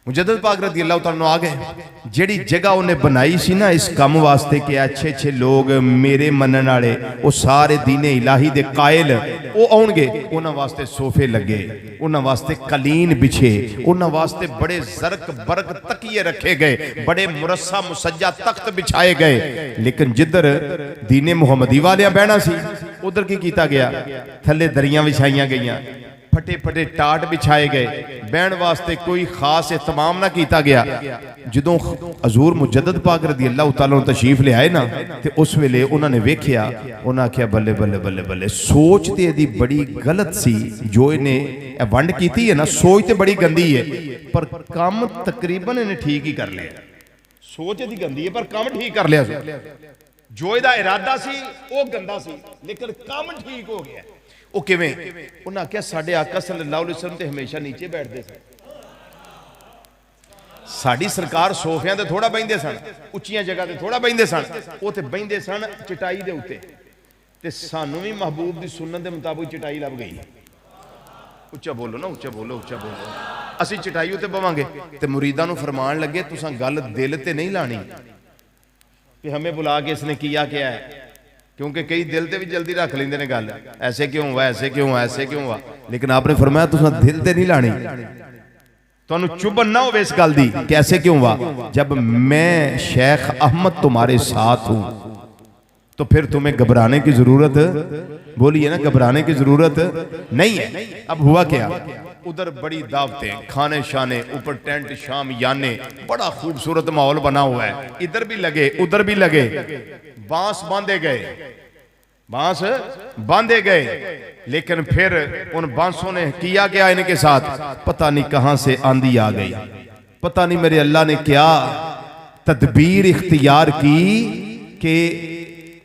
मुजद्दद पाक रज़ी अल्लाह तआला आ गए। जेड़ी जगह उन्हें बनाई सी ना इस काम वास्ते कि अच्छे अच्छे लोग मेरे मनन वाले वो सारे दीने इलाही दे कायल वो आउणगे, उन्हां वास्ते सोफे लगे, उन्हां वास्ते कलीन बिछे, उन्हां वास्ते बड़े जरक बरक तकिए रखे गए, बड़े मुरस्सा मुसज्जा तख्त बिछाए गए। लेकिन जिधर दीने मुहम्मदी वाले बहना सी उधर की कीता गया? थले दरियां बिछाइयां गईयां, फटे फटे टाट बिछाए गए, बहन वास्ते कोई खास एहतमाम ना किया गया। जदों हजूर मुजद्दद पाक रज़ी अल्लाह तआला तशरीफ ले आए ना ते उस वेले उन्होंने वेख्या, उन्हें आख्या बल्ले बल्ले बल्ले बल्ले, सोच तो यदी बड़ी गलत सी जो इन्हें वंड की है ना, सोच तो बड़ी गंदी है पर काम तकरीबन इन्हें ठीक ही कर लिया। सोच यदी गंदी है पर काम ठीक कर लिया। जो इहदा इरादा सी वो गंदा सी लेकिन काम ठीक हो गया। वो किवें? उन्हें आख्या साडे आका सल्लल्लाहु अलैहि वसल्लम ते हमेशा नीचे बैठते सन, साड़ी सरकार सोफियां ते थोड़ा बहिंदे सन, उच्चियां जगह ते थोड़ा बहिंदे सन, वो ते बहिंदे सन चटाई दे उत्ते। ते सानू भी महबूब दी सुन्नत दे मुताबिक चटाई लभ गई। उच्चा बोलो ना, उच्चा बोलो, उच्चा बोलो। असीं चटाई उत्ते बवांगे ते मुरीदां नूं फरमान लगे तुसां गल दिल ते नहीं लानी कि हमें बुला के इसने किया क्या है, क्योंकि कई दिल ते भी जल्दी रख लेंदे ने गल, ऐसे क्यों हुआ, ऐसे क्यों हुआ, ऐसे क्यों हुआ। लेकिन आपने फरमाया तुसां दिल ते नहीं लानी, तुहानू चुभन ना होवे इस गल दी कि ऐसे क्यों हुआ। जब मैं शेख अहमद तुम्हारे साथ हूं तो फिर तुम्हें घबराने की जरूरत, बोलिए ना, घबराने की जरूरत नहीं है। अब हुआ क्या? उधर बड़ी दावतें, खाने शाने, ऊपर टेंट शाम याने, बड़ा खूबसूरत माहौल बना हुआ है। इधर भी लगे उधर भी लगे, बांस बांधे गए, बांस बांधे गए। लेकिन फिर उन बांसों ने किया क्या इनके साथ? पता नहीं कहां से आंधी आ गई, पता नहीं मेरे अल्लाह ने क्या तदबीर इख्तियार की कि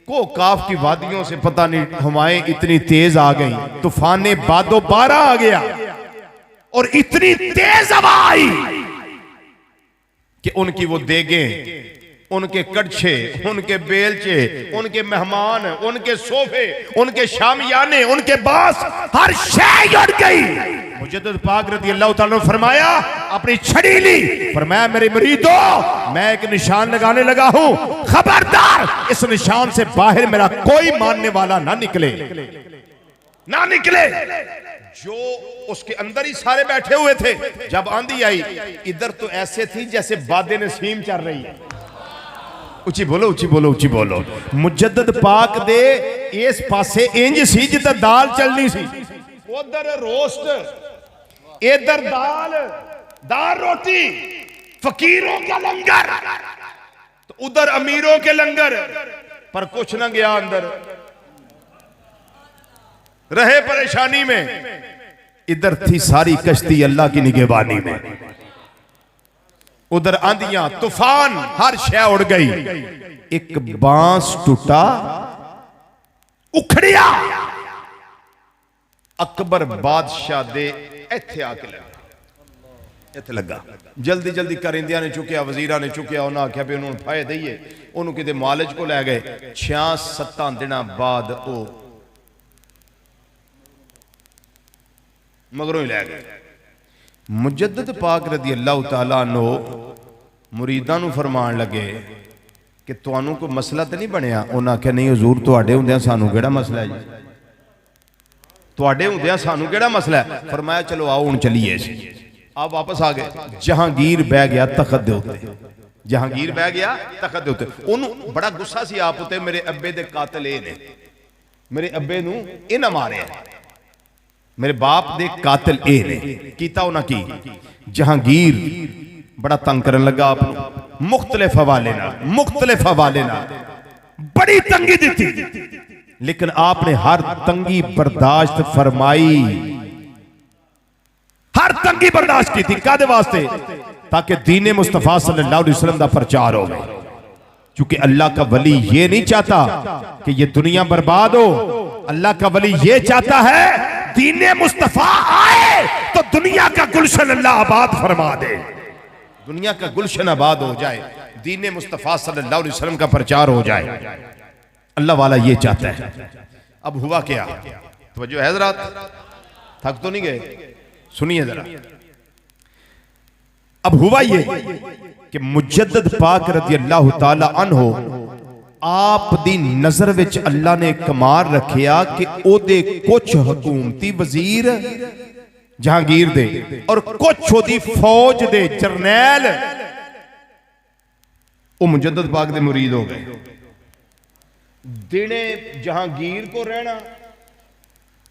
को काफ की वादियों से पता नहीं हवाएं इतनी तेज आ गई, तूफाने बादो बारा आ गया और इतनी तेज हवा आई कि उनकी वो देगें, उनके कड़छे, उनके बेलचे, उनके मेहमान, उनके सोफे, उनके शामियाने, उनके बांस, हर शय उड़ गई। मुजद्दद पाक रज़ी अल्लाह तआला ने फरमाया, अपनी छड़ी ली, फरमाया मेरे मुरीदों मैं एक निशान लगाने लगा हूं, खबरदार इस निशान से बाहर मेरा कोई मानने वाला ना निकले, ना निकले। जो उसके अंदर ही सारे बैठे हुए थे। जब आंधी आई इधर तो ऐसे थी जैसे बादे नसीम चल रही है। उची बोलो, उची बोलो, उची बोलो। मुजद्दद पाक दे इस पासे इंज सी जिद्दां दाल चलनी सी, उधर रोस्ट, इधर दाल, दाल रोटी, फकीरों का लंगर, तो उधर अमीरों के लंगर। पर कुछ ना गया अंदर, रहे परेशानी में। इधर थी सारी कश्ती अल्लाह की निगहबानी में, उधर आंधियां तूफान, हर शय उड़ गई। एक बांस टूटा, उखड़िया, अकबर बादशाह दे इत्थे आके लगा, इत्थे लगा। जल्दी जल्दी करिंदियां ने चुकिया, वजीरां ने चुकिया, उन्हें आख्या भी उन्होंने फायदे दईए, उन्होंने किते मालिज को लै गए। 6-7 दिनों बाद वो मगरों ही लै गए। मुजद्दद पाक रज़ी अल्लाह तआला नो मुरीदां नूं फरमान लगे कि तुहानू कोई मसला तो नहीं बनया। उन्हें आख्या नहीं हजूर, तुहाडे हुंदियां सानू किहड़ा मसला है जी, तुहाडे हुंदियां सानू किहड़ा मसला है। फरमाया चलो आओ हुण चलीए। आप वापस आ गए। जहांगीर बह गया तखत दे उत्ते, जहांगीर बह गया तखत दे उत्ते। उन्होंने बड़ा गुस्सा सी आप उत्ते, मेरे अब्बे दे कातिल ए ने, मेरे अब्बे नूं इन्हां मारिया, मेरे बाप दे कातिल ए ने कीता उन्हां की। जहांगीर बड़ा तंग करन लगा आप मुख्तलिफ हवाले नाल बड़ी तंगी दी, लेकिन आपने हर तंगी बर्दाश्त फरमाई, हर तंगी बर्दाश्त की थी। कादे वास्ते? ताकि दीन मुस्तफा सल्लल्लाहु अलैहि वसल्लम दा प्रचार हो। क्योंकि अल्लाह का वली ये नहीं चाहता कि ये दुनिया बर्बाद हो, अल्लाह का वली ये चाहता है दीन मुस्तफा आए तो दुनिया का गुलशन अल्लाह आबाद फरमा दे, दुनिया का गुलशन आबाद हो जाए, दीन मुस्तफा सल्लल्लाहु अलैहि वसल्लम का प्रचार हो जाए। अल्लाह वाला ये चाहता है। अब हुआ क्या? तो जो है जरा, थक तो नहीं गए? सुनिए जरा। अब हुआ ये कि मुजद्दद पाक रज़ी अल्लाह ताला अन्हो आप दी नजर विच अल्लाह ने कमाल रखिया कि ओदे कुछ हुकूमती वजीर जहांगीर दे और कुछ ओदी फौज दे जरनैल वो मुजद्दद पाक दे मुरीद हो गए। दिने जहांगीर को रहना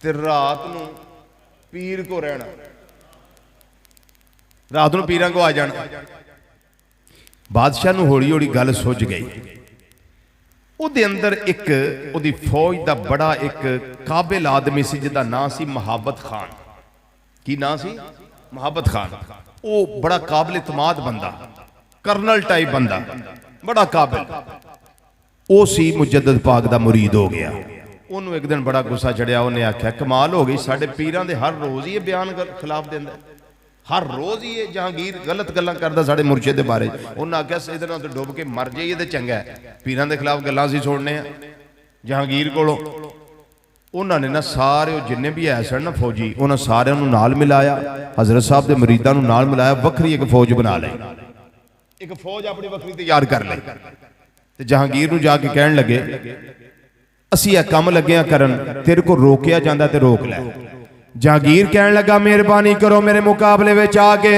ते रात नूं पीर को रहना, रात नूं पीरां को आ जाना। बादशाह नूं हौली हौली गल सुझ गई। उहदे अंदर एक उहदी फौज दा बड़ा एक काबिल आदमी सी जिहदा नाम सी महाबत खान। की नाम सी? महाबत खान। वो बड़ा काबिल इतमाद बंदा, कर्नल टाइप बंदा, बड़ा काबिल। वो सी मुजद्दद पाक दा मुरीद हो गया। उन्होंने एक दिन बड़ा गुस्सा चढ़िया। उन्हें आख्या कमाल हो गई, साडे पीरां दे हर रोज ही ये बयान खिलाफ देंदा, हर रोज ही ये जहांगीर गलत गल्लां करदा साडे मुर्शिद दे बारे। उन्हें आख्या इहदे नाल ते डुब के मर जाइए ते चंगा है, पीरां दे खिलाफ गल्लां असीं सुणने आ जहांगीर कोलों। उन्होंने ना सारे जिन्ने भी है सन ना फौजी, उन्होंने सारे नाल मिलाया, हजरत साहब के मुरीदां नूं नाल मिलाया, वखरी एक फौज बना ली, एक फौज अपनी वखरी तैयार कर ली। ते जहांगीर नूं जाके कहण लगे असीं यह काम लगे करन, तेरे को रोकिया जांदा ते रोक लै। जहांगीर कहण लगा मेहरबानी करो मेरे मुकाबले विच आके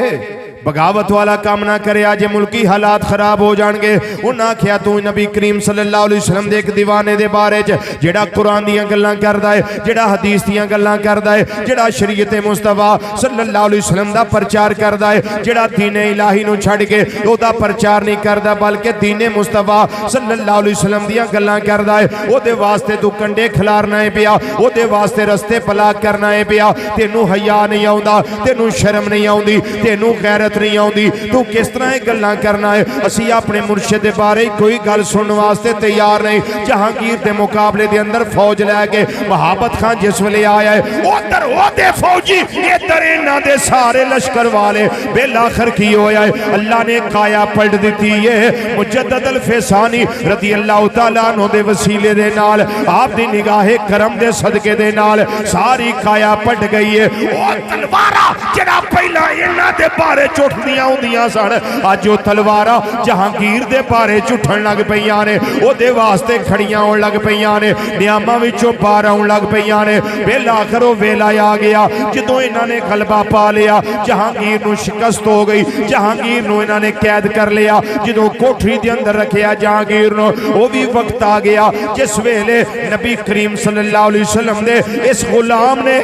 बगावत वाला काम ना करे, जे मुल्की हालात खराब हो जाएंगे। उन्हें आख्या तू नबी करीम सल्लल्लाहु अलैहि वसल्लम दे एक दीवाने दे बारे च जेड़ा कुरान दियां गल्लां करदा है, जेड़ा हदीस दियां गल्लां करदा है, जेड़ा शरीयत मुस्तफा सल्लल्लाहु अलैहि वसल्लम दा प्रचार करदा है, जेड़ा दीन इलाही नूं छड्ड के ओदा प्रचार नहीं करदा बल्कि दीन मुस्तफा सल्लल्लाहु अलैहि वसल्लम दियां गल्लां करदा है, ओदे वास्ते तू कंडे खिलारना है पिया, ओदे वास्ते रस्ते पलाक करना है पिया। तेनू हया नहीं आउंदा, तेनू शर्म नहीं आउंदी, तेनू गैरत नहीं आउंदी, तू किस तरह गल्लां करना है? असी अपने मुर्शिद दे बारे कोई गल सुनने वास्ते तैयार नहीं। जहांगीर दे मुकाबले दे अंदर फौज लैके महाबत खान जिस वेले आया है, उधर ओदे फौजी इधर इन्हां दे सारे लश्कर वाले। बिल आखिर की होया है? अल्लाह ने काया पलट दी है। मुजद्दद अल फैसानी रज़ी अल्लाह तआला अन्हु दे वसीले दे नाल, आप दी निगाहे करम दे सदके दे नाल सारी काया पलट गई है। ओ तलवारा जेड़ा पहला इन्हां दे बारे उठदियां होंदियां सन, अज वो तलवारा जहांगीर दे बारे झुठन लग पईयां ने, ओदे वास्ते खड़ियां होण लग पईयां ने, नियामां विचों पार आउण लग पईयां ने। बिल आखिर वो वेला आ गया जदों इन्हां ने गलबा पा लिया, जहांगीर नूं शिकस्त हो गई, जहांगीर नूं इन्हां ने कैद कर लिया। जदों कोठरी दे अंदर रखिया जहांगीर नूं, वो भी वक्त आ गया जिस वेले नबी करीम सल्लल्लाहु अलैहि वसल्लम दे इस गुलाम ने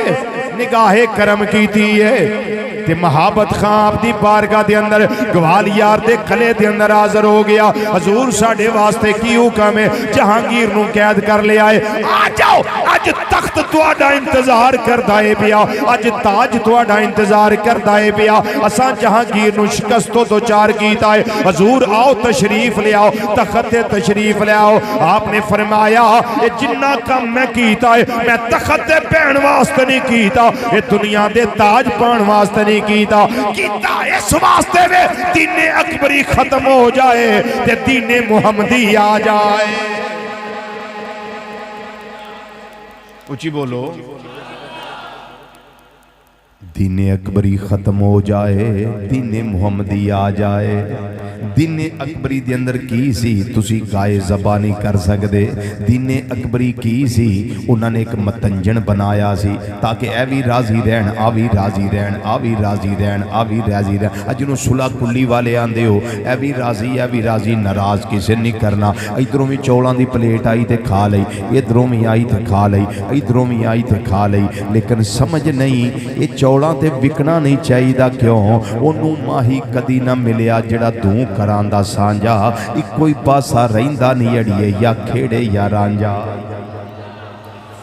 निगाहे करम कीती है। ते महाबत खां आपदी बारगाह दे अंदर ग्वालियर दे कले दे अंदर हाजिर हो गया। हजूर साडे वास्ते की हुक्म है? जहांगीर नूं कैद कर लिया है, आ जाओ, अज तख्त तुहाडा इंतजार करदा है पिया, अज ताज तुहाडा इंतजार करदा है पिया। असां जहांगीर नूं शिकस्तों तो चार कीता है, हजूर आओ तशरीफ ले आओ, तख्त ते तशरीफ ले आओ। आपने फरमाया ये जिन्ना काम मैं कीता है मैं तख्त ते पैण वास्ते नहीं कीता, ये दुनिया दे ताज पाण वास्ते नहीं कीता इस वास्ते वे दीने अकबरी खत्म हो जाए ते दीने मुहम्मदी आ जाए। उची बोलो। दीन अकबरी खत्म हो जाए, दीन मुहम्मदी आ जाए। दीन अकबरी दे अंदर की सी तुसी गाए ज़बा नहीं कर सकते। दीन अकबरी की सी, उन्होंने एक मतंजन बनाया सी ताकि ए भी राजी रहन, आ भी राजी रहन, आ भी राजी रहन, आ भी राजी रहन। अज जिन्हों सुला कुली वाले आंदे हो, ए भी राजी, नाराज़ किसी नहीं करना। इधरों भी चौलों की प्लेट आई तो खा ली, इधरों भी आई तो खा ली, इधरों भी आई तो खा ली। लेकिन समझ नहीं ये चौलों ते विकना नहीं चाहिए। क्यों? उन्होंने माही कदी ना मिलिया जिहड़ा दूं करां दा सांझा, इक्को ही पासा रहिंदा नहीं अड़िए, या खेड़े या रांझा।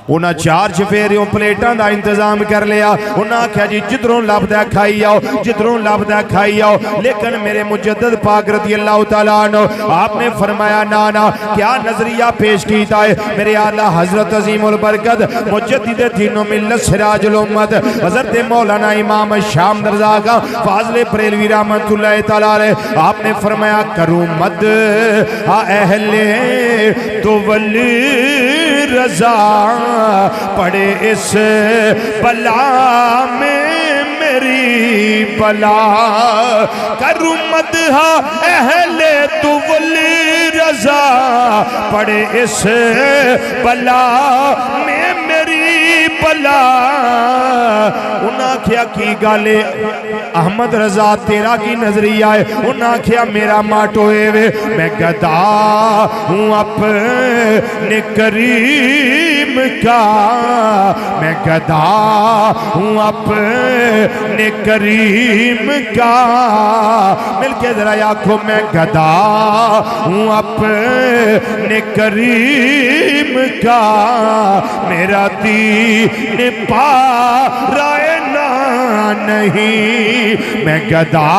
उन्हें 4 चफेरियों प्लेटों का इंतजाम कर लिया। उन्हें आख्या जी जिधरों लभदा खाई आओ, जिधरों लभदा खाई आओ। लेकिन मेरे मुजद्दद पाक रज़ी अल्लाह तआला अन्हु आपने फरमाया ना ना, क्या नजरिया पेश किया है मेरे आला हजरत अजीमुल बरकत मुजद्दिद दीनो मिल्लत सिराजुल उम्मत हजरत मौलाना इमाम शाम रज़ा का फाज़िल बरेलवी रहमतुल्लाह तआला अलैह। आपने फरमाया करूं मद अहले तो वली रज़ा पड़े इस बला में मेरी बला। करूं मदहा अहले तू वली रज़ा पड़े इस बला में मेरी बला। उन्हें आख्या की गल अहमद रज़ा तेरा की नजरिया है? उन्हें आख्या मेरा माटो वे मैं गदा हूँ अपने करीम का, मैं गदा हूँ अपने करीम का। मिलके जरा आखो मैं गदा हूँ अपने करीम का, मेरा दीन पा राय ना नहीं। मैं गदा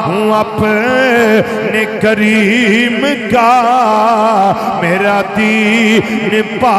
हूँ अपने करीम का, मेरा दीन पा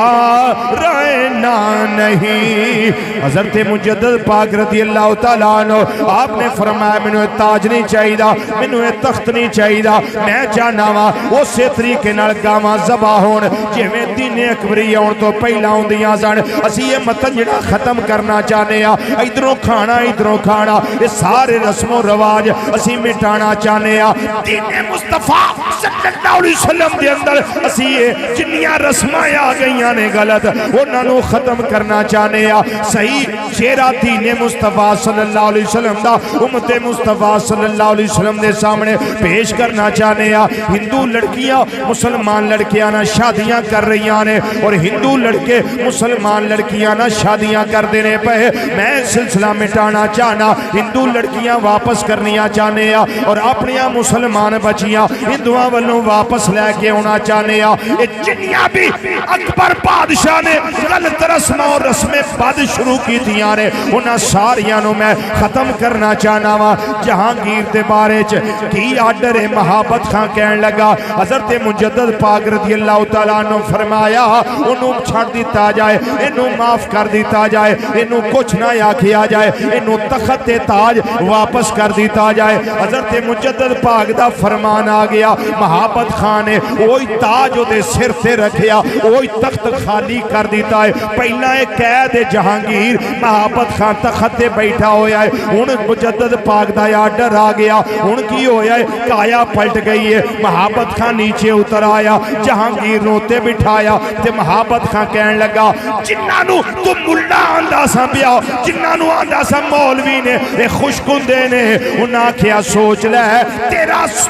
राय ना नहीं। हज़रत मुजद्दद पाक रज़ी अल्लाह तआला अन्हु आपने फरमाया मैनू ताज नहीं चाहिए, मैनू तख्त नहीं चाहिए, मैं चाहना वा उस तरीके नाल गावां ज़बा होण जिवें दीन अकबरी आउण तो पहला आउंदियां सन। असीं ये मतंजड़ा खत्म करना चाहते हैं। इधरों खाना इधरों खाना, ये सारे रस्मों रवाज असीं मिटाना चाहते हैं। दीन मुस्तफा सल्लल्लाहु अलैहि वसल्लम दे अंदर असीं ये जिन्नियां रस्मां आ गईयां ने गलत, उन्होंने खत्म करना चाहते हैं। सही चेहरा दीन मुस्तफा सल्लल्लाहु अलैहि वसल्लम दा उम्मत मुस्तफा सल्लल्लाहु अलैहि वसल्लम के सामने पेश करना चाहते हैं। हिंदू लड़कियां मुसलमान लड़कियां ना शादियां कर रही ने, और हिंदू लड़के मुसलमान लड़कियां ना शादियां करते हैं पे। मैं सिलसिला मिटाना चाहना, हिंदू लड़कियां वापस करनिया चाहते हैं और अपनिया मुसलमान बच्चियां हिंदुओं वालों वापस लैके आना चाहते हैं। ये जिन्नियां भी अकबर बादशाह ने गलत रस्मां और रस्में बद शुरू की ने, उन्होंने सारिया मैं खत्म करना चाहना वा। जहांगीर के बारे की आर्डर है? महाबत खां कहन लगा हज़रत मुजद्दद पाक रज़ी अल्लाह तआला अन्हु फरमाया उन्हों छड़ दिता जाए, इनू माफ कर दिता जाए, इनू कुछ ना आखिया जाए, इनू तखत ते ताज वापस कर दिता जाए। हज़रत मुजद्दद पाक दा फरमान आ गया। महाबत खां ने वही ताज उहदे सिर ते रखिया, वही तख्त खाली कर दिता है। पहला एक कैद जहांगीर महाबत खां तखत ते बैठा होया है, हुण मुजद्दद पाक दा आर्डर आ गया। हुण की होया है? काया पलट गई है। महाबत खां नीचे उतर आया, जहांगीर नोते बिठाया ते महाबत खां कहन लगा जिन्हां तू मुल्ला आंदा सा पिया, जिन्हां आंदा सा मौलवी ने ये खुश्क हुंदे ने, उन्हां आखिया सोच लै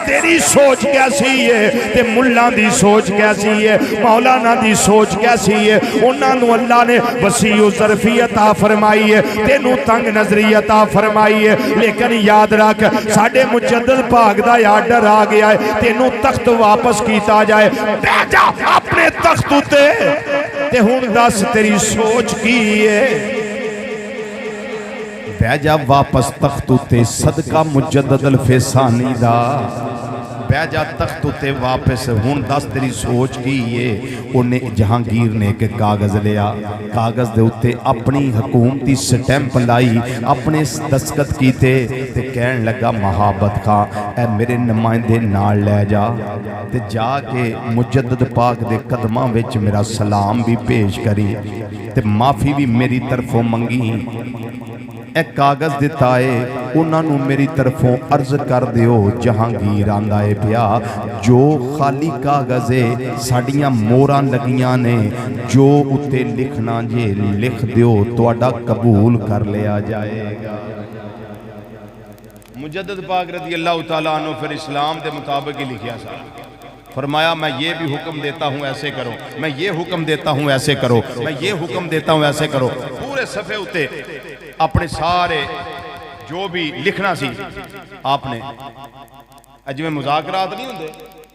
तेरी सोच कैसी है ते मुल्लां दी सोच कैसी है, मौलाना दी सोच कैसी है। उन्होंने अल्लाह ने वसीउ ज़रफ़ी अता फरमाई है, तेनू तंग नजरी अता फरमाई है। लेकिन याद रख साडे मुजद्दद पाक दा आर्डर आ गया है, तेनू तख्त वापस किया जाए। बैठ जा अपने तख्त उते ते हुण दस तेरी सोच की है। बह जा वापस तख्त उते सदका मुजद्दद अल फैसानी दा। बह जा तख्त उत्ते वापस, हुण दस तेरी सोच की है। उन्हें जहांगीर ने एक कागज़ लिया, कागज़ दे उत्ते अपनी हुकूमती स्टैंप लाई, अपने दस्तखत कीते ते कहन लगा महाबत खां ए मेरे नुमाइंदे नाल लै जा ते जाके मुजद्दद पाक दे कदमां विच मेरा सलाम भी पेश करी ते माफ़ी भी मेरी तरफों मंगी। ए कागज़ दिता है, उन्होंने मेरी तरफों अर्ज कर दिओ। जहांगीर आंदा है पिया जो खाली कागज़ है साड़ियां मोहरां लगियां ने, जो उत्ते लिखना जे लिख दिओ तुहाडा कबूल कर लिया जाएगा। मुजद्दद पाक रज़ी अल्लाह तआला अन्हु फिर इस्लाम के मुताबिक ही लिखिया सा। फरमाया मैं ये भी हुक्म देता हूँ ऐसे करो, मैं ये हुक्म देता हूँ ऐसे करो, मैं ये हुक्म देता हूँ ऐसे करो। पूरे सफ़े उत्ते अपने सारे जो भी लिखना सी आपने, जिवें मुज़ाकरात नहीं होंदे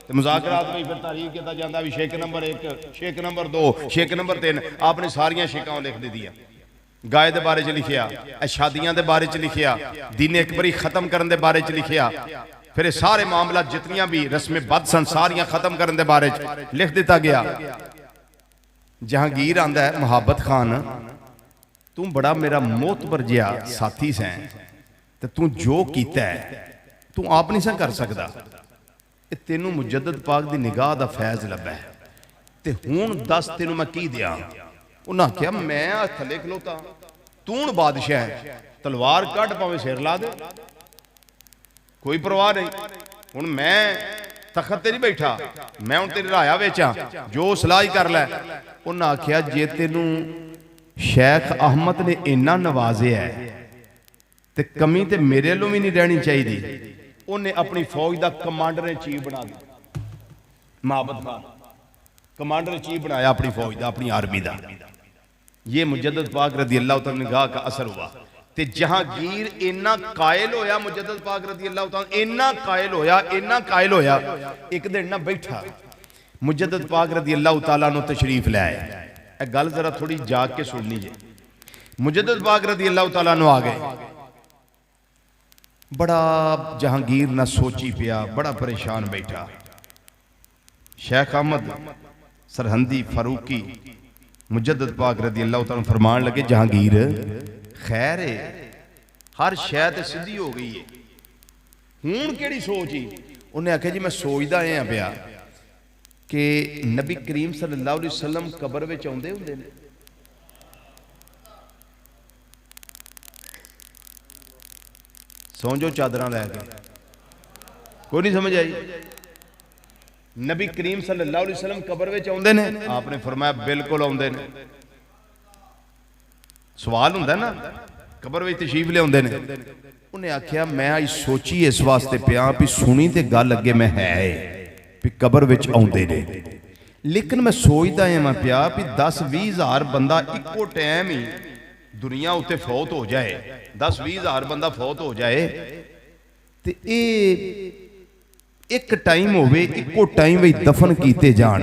तो मुज़ाकरात में फिर तारीख किया जाता भी shake number 1, shake number 2, shake number 3, आपने सारियां शेकां लिख दी। गाय के बारे च लिखिया, शादियां के बारे च लिखिया, दीन अकबरी खत्म करने के बारे च लिखिया, फिर सारे मामला जितनियां भी रस्में बद सन सारियां खत्म करने के बारे च लिख दिता गया। जहांगीर आंदा है मुहब्बत खान तू बड़ा मेरा मोतबर जिहा साथी सैं, ते तू जो कीता है तू आप नहीं सा कर सकदा, तेनू मुजद्दद पाक दी निगाह दा फैज़ लब्भा है, ते हुण दस तेनू मैं की दियां। उन्हें आख्या मैं थले खलोता, तू हूं बादशाह है, तलवार कट भावें सिर ला दे, कोई परवाह नहीं। हुण मैं तखत ते नहीं बैठा, मैं हुण तेरी राया विच आ, जो सलाह ही कर लै। उन्हें आख्या जे तेनू शेख अहमद ने इन्ना नवाजिया है ते कमी ते मेरे लो भी नहीं रहनी चाहिए। उन्हें अपनी फौज का कमांडर इन चीफ बना दिया, मुहब्बत खान कमांडर इन चीफ बनाया अपनी फौज का, अपनी आर्मी का। ये मुजद्दद पाक रज़ी अल्लाह तआला निगाह का असर हुआ। ते जहांगीर इन्ना कायल होया, मुजद्दद पाक रज़ी अल्लाह तआला इन्ना कायल होया, इन्ना कायल होया, एक दिन ना बैठा मुजद्दद पाक रज़ी अल्लाह तआला नु तशरीफ ले आए। ए गल जरा थोड़ी जाग के सुन लीजिए। मुजद्दद पाक रज़ी अल्लाह तआला नु आ गए, बड़ा जहांगीर ना सोची पिया, बड़ा परेशान बैठा। शेख अहमद सरहंदी फारूकी मुजद्दद पाक रज़ी अल्लाह तआला फरमान लगे जहांगीर खैर है, हर शय ते सीधी हो गई है, हूं केड़ी सोच ही। उन्हें आख्या जी मैं सोचदा ऐ पिया कि नबी करीम सल्लल्लाहु अलैहि वसल्लम कबर विच आउंदे हुंदे ने। सौ जो चादर लैके, कोई नहीं समझ आई। नबी करीम सल्लल्लाहु अलैहि वसल्लम कबर विच आउंदे ने? आपने फरमाया बिल्कुल आउंदे ने। सवाल हुंदा ना कबर विच तशरीफ लियाउंदे ने। उन्हें आख्या मैं आज सोची इस वास्ते पिया भी सुनी ते गल अगे मैं है भी कबर विच आउंदे ने, लेकिन मैं सोचदा मैं पिया भी 10-20 हज़ार बंदा इको टाइम ही दुनिया उत्ते फौत हो जाए, 10-20 हज़ार बंदा फौत हो जाए ते एक टाइम होवे, इको टाइम में दफन किए जान,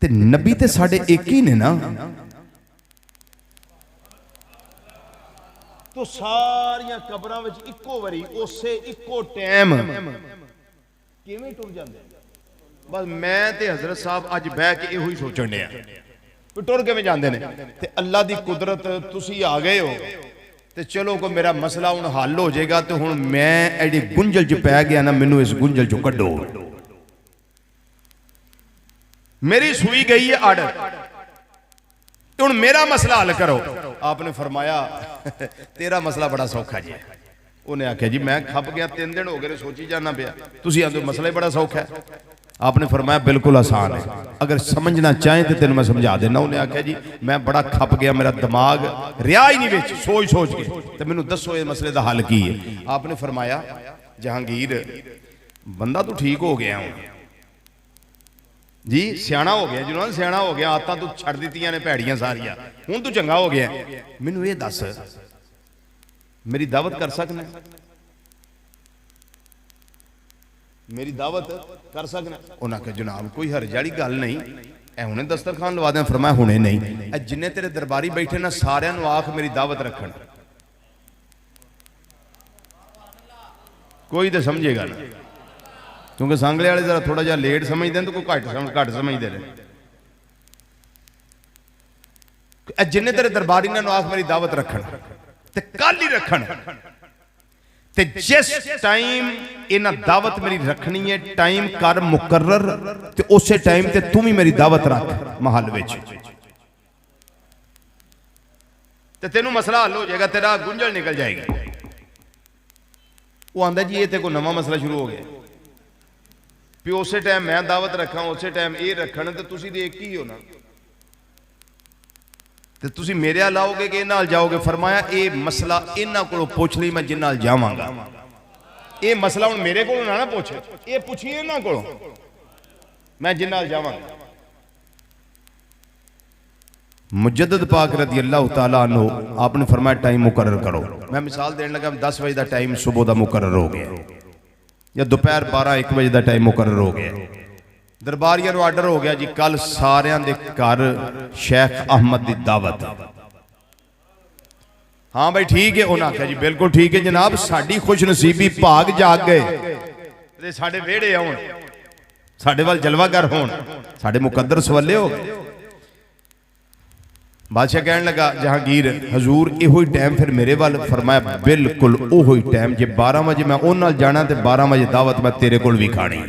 ते नबी ते साडे एक ही ने ना। तो सारियां कबरां विच इको वारी उसे इको टाइम किवें टुर जांदे। बस मैं ते हजरत साहब अज बह के इहो ही सोचण डे आ टुर किवें जांदे ने। ते अल्लाह दी कुदरत तुसी आ गए हो ते चलो कोई मेरा मसला हुण हल हो जाएगा। तो हुण मैं एडी गुंजल च पै गया ना, मैनू इस गुंजल चो कड्डो। मेरी सुई गई है अड़, हुण मेरा मसला हल करो। आपने फरमाया तेरा मसला बड़ा सौखा जी। उन्हें आख्या जी मैं खप गया, 3 दिन हो गए सोची जाना पिया, तुसी आंदे मसला ही बड़ा सौखा है। आपने फरमाया बिल्कुल आसान है, अगर समझना चाहें तो तेन मैं समझा देना। उन्हें आख्या जी मैं बड़ा खप गया, मेरा दिमाग रिहा ही नहीं विच, सोच सोच के, तो मैनू दसो इस मसले का हल की है। आपने फरमाया जहांगीर बंदा तू ठीक हो गया हूं जी, सियाना हो गया, जिन्होंने सियाना हो गया, आदतां तू छड़ दित्तियां ने भैड़ियां सारियां, हुण तू चंगा हो गया। मैनू ये दस मेरी दावत कर सकना, मेरी दावत कर सकना? उन्हें आख्या जनाब कोई हर्ज वाली गल नहीं, हुणे दस्तरखान लवा दें। फरमाया हुणे नहीं, जिन्ने तेरे दरबारी बैठे ना सारियां नूं आख मेरी दावत रखन। कोई तो समझेगा ना, क्योंकि सांगले वाले जरा थोड़ा जा लेट समझते हैं तो कोई घट समझते हैं। जिन्ने तेरे दरबारी ने आख मेरी दावत रखन ते कल ही रखन, ते जिस टाइम इन्हां दावत मेरी रखनी है टाइम कर मुकर्रर, ते उसे टाइम ते तू भी मेरी दावत रख महल विच। तो तेनों मसला हल हो जाएगा, तेरा गुंझल निकल जाएगी। वो आंदा जी ये तो कोई नवा मसला शुरू हो गया भी उस टाइम मैं दावत रखा उस टाइम ये रखन तो तुसी तो एक ही हो ना, तो तुसी मेरे हाल आओगे कि इन्हां हाल जाओगे। फरमाया ये मसला इन्हां कोलों पुछ ली मैं जिन्हां हाल जावांगा, ये मसला हुण मेरे कोलों ना पुछ, ये पुछिए इन्हां कोलों मैं जिन्हां हाल जावांगा। मुजद्दद पाक रज़ी अल्लाह तआला अन्हु आपने फरमाया टाइम मुकर्रर करो। मैं मिसाल देने लगा 10 बजे का टाइम सुबह का मुकर्रर हो गया या दोपहर 12-1 बजे का टाइम मुकर्रर हो गया। दरबारियां आर्डर हो गया जी कल सारियां दे घर शेख अहमद की दावत। हाँ भाई ठीक है, उन्हें आख्या जी बिल्कुल ठीक है जनाब, साड़ी खुशनसीबी भाग जाग गए, साडे वेड़े आउण, साडे वाल जलवागर होण, साडे मुकद्दर सवाले हो गए। बादशाह कहने लगा जहांगीर हजूर इहो ही टाइम फिर मेरे वाल। फरमाया बिल्कुल उहो ही टाइम, जे 12 बजे मैं उन्हां नाल जाना तो 12 बजे दावत मैं तेरे कोल भी खानी।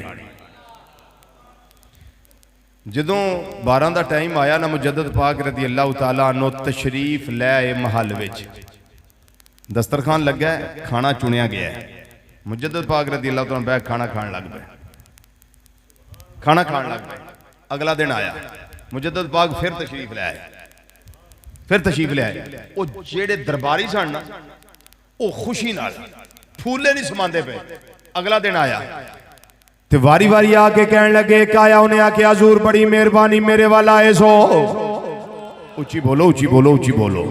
जदों 12 का टाइम आया ना मुजद्दद पाक रज़ी अल्लाह तआला अन्हु तशरीफ लै आए महल विच, दस्तरखान लगा है, खाना चुनिया गया है। मुजद्दद पाक रज़ी अल्लाह तआला बैठ खाना खान लग पे, खाना खान लग पे। अगला दिन आया मुजद्दद पाक फिर तशरीफ लै आए, फिर तशरीफ ले आए। वो जेड़े दरबारी सन ना वो खुशी नाल फूले नहीं समांदे पे। अगला दिन आया ते वारी वारी आके कहने लगे, एक आया उन्हें आके हजूर बड़ी मेहरबानी मेरे वाला आए सो, उची बोलो उची बोलो उची बोलो।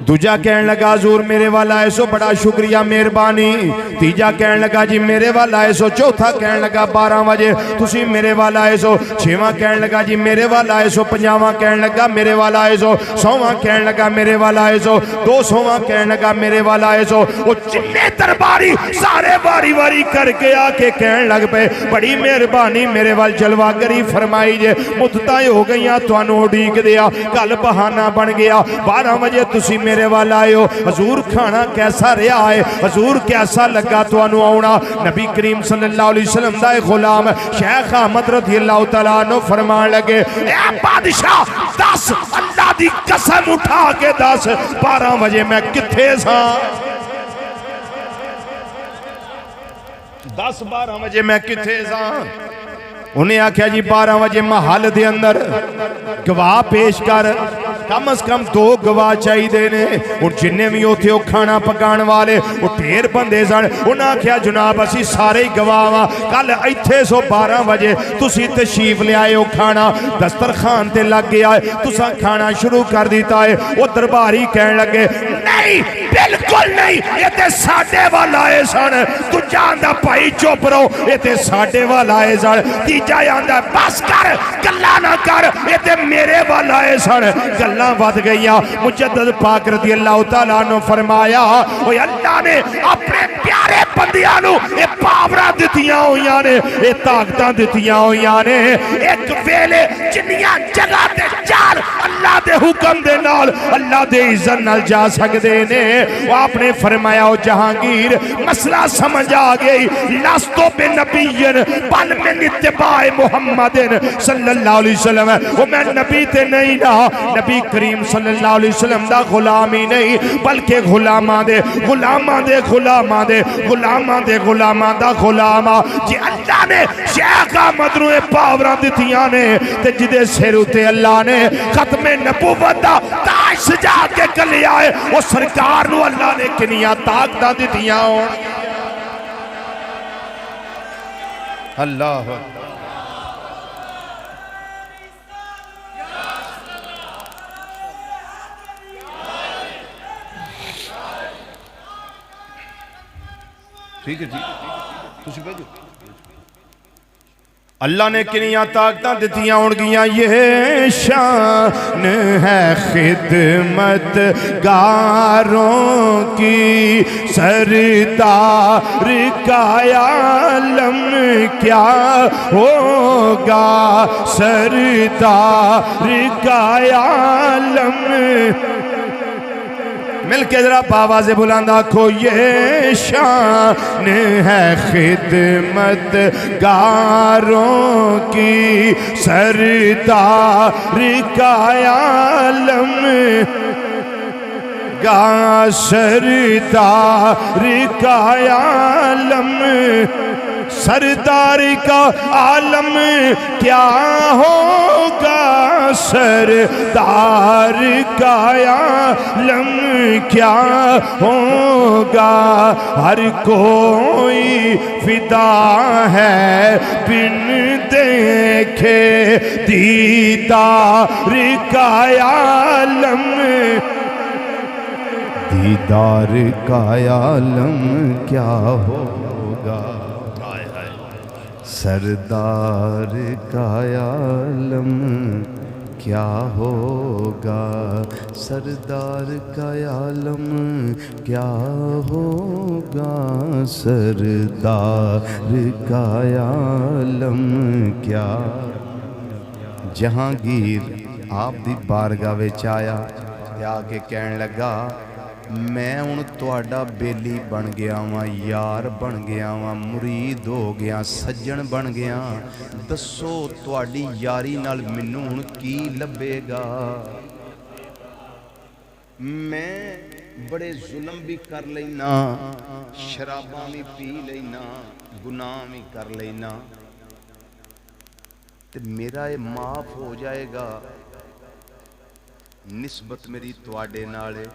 दूजा कहने लगा हजूर मेरे वाला ऐसो बड़ा शुक्रिया मेहरबानी। तीजा कहने लगा जी मेरे वाला ऐसो। चौथा कहने लगा 12 बजे तुसी मेरे वाला ऐसो। छेवां कहने लगा जी मेरे वाला ऐसो। पंजावां कहने लगा मेरे वाला ऐसो। सौवां कहने लगा मेरे वाला ऐसो। 200वां कहने लगा मेरे वाला ऐसो। वो जिन्ने दरबारी सारे वारी वारी करके आके कहने लग पे बड़ी मेहरबानी मेरे वाल जलवागरी फरमाई जे, मुद्दतां हो गई तुहानू उड़ीक दिया, कल बहाना बन गया 12 बजे तुसी मेरे वाल आए हो। हजूर खाना कैसा रहा है, हजूर कैसा लगा तुहानू आउणा। नबी करीम सल्लल्लाहु अलैहि वसल्लम दा गुलाम शेख अहमद रज़ियल्लाहु तआला अन्हु फरमान लगे, ए बादशाह दस अल्लाह दी कसम उठा के दस 12 बजे मैं किथे सा, 10-12 बजे मैं किथे सा। उन्हें आख्या जी 12 बजे महल दे अंदर गवाह पेश कर, कम से कम 2 गवाह चाहिए ने। और जिन्ने भी उथे खाना पकाने वाले वो ढेर बंदे सन। उन्हें आख्या जनाब असी सारे ही गवाह वा, कल इत्थे सो 12 बजे तुसी तशरीफ ले आए हो, खाना दस्तरखान ते लग गया है, तुसा खाना शुरू कर दिता है। वो दरबारी कहने लगे नहीं बिल्कुल नहीं, ये ते साडे वाल आए सन। दूजा आंदा भाई चुप रहो, ये ते साडे वाल आए सन। तीजा आंदा बस कर गल्ला ना कर, ये ते मेरे वाल आए सन। गल्लां वध गईयां। मुजद्दद पाक रज़ी अल्लाह तआला अन्हु फरमाया ओए अल्लाह ने अपने प्यारे बंदियां नू ये पावरां दित्तियां होईयां ने, ये ताकतां दित्तियां होईयां ने। एक वेले जिन्नियां जगह ते चार अल्लाह दे हुक्म दे नाल अल्लाह दे इज्जत नाल जा सकदे ने। वो आपने फरमाया ओ जहांगीर मसला समझ आ गई, लस्तो बे नबियन बल में इत्तिबाए मुहम्मदिन सल्लल्लाहु अलैहि वसल्लम। वो मैं नबी ते नहीं ना, नबी करीम सल्लल्लाहु अलैहि वसल्लम दा गुलाम ही नहीं बल्कि गुलामां दे गुलामां दे गुलामां दे गुलामां दे गुलामां दा गुलाम। जी अल्लाह ने शेख अहमद नूं पावरां दित्तियां ने ते जिदे सिर उते अल्लाह ने खत्मे नबूवत दा ताज सजा के कलिया है, वो सरकार नूं अल्लाह ने किनियां ताकतां दित्तियां होण। अल्लाह ठीक है जी। अल्लाह ने किनियां ताकतां दित्तियां होणगियां। ये शान है खिदमत गारों की, सरदार का आलम क्या होगा, सरदार का आलम। मिलके जरा आवाज़ बुलंद आखो ये शान है खिदमत गारों की, सरदार का आलम लगा सरदार का आलम, सरदार का आलम क्या होगा, सरदार का आलम क्या होगा। हर कोई फिदा है बिन देखे दीदार का आलम, दीदार का आलम क्या होगा। सरदार का आलम क्या होगा, सरदार का आलम क्या होगा, सरदार का आलम क्या। जहांगीर आप दी बारगाह विच आया ते आके कहन लगा, मैं हुण तुहाडा बेली बन गया वां, यार बन गया वां, मुरीद हो गया, सज्जन बन गया। दसो तुहाडी यारी नाल मैनूं हुण की लभेगा। मैं बड़े जुल्म भी कर लेना, शराबां भी पी लेना, गुनाह भी कर लेना, ते मेरा ये माफ हो जाएगा। निस्बत मेरी तुहाडे नाल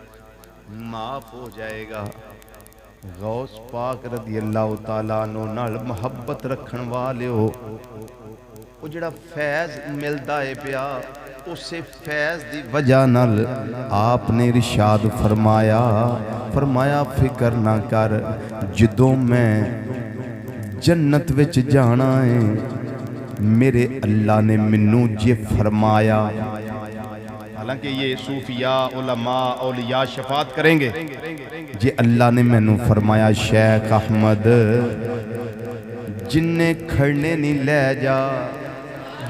माफ हो जाएगा। गौस पाक रदी अल्लाह तआला अन्हु नाल मुहब्बत रखण वालिओ, वो जिहड़ा फैज़ मिलदा है पिया, उसे फैज़ दी वजह नाल आपने इरशाद फरमाया, फरमाया फिक्र ना कर, जदों मैं जन्नत विच जाना है, मेरे अल्लाह ने मैनू जे फरमाया। हालांकि ये सूफिया उलमा औलिया शफात करेंगे, जे अल्लाह ने मैनू फरमाया शेख अहमद जिन्ने खड़ने नहीं ले जा,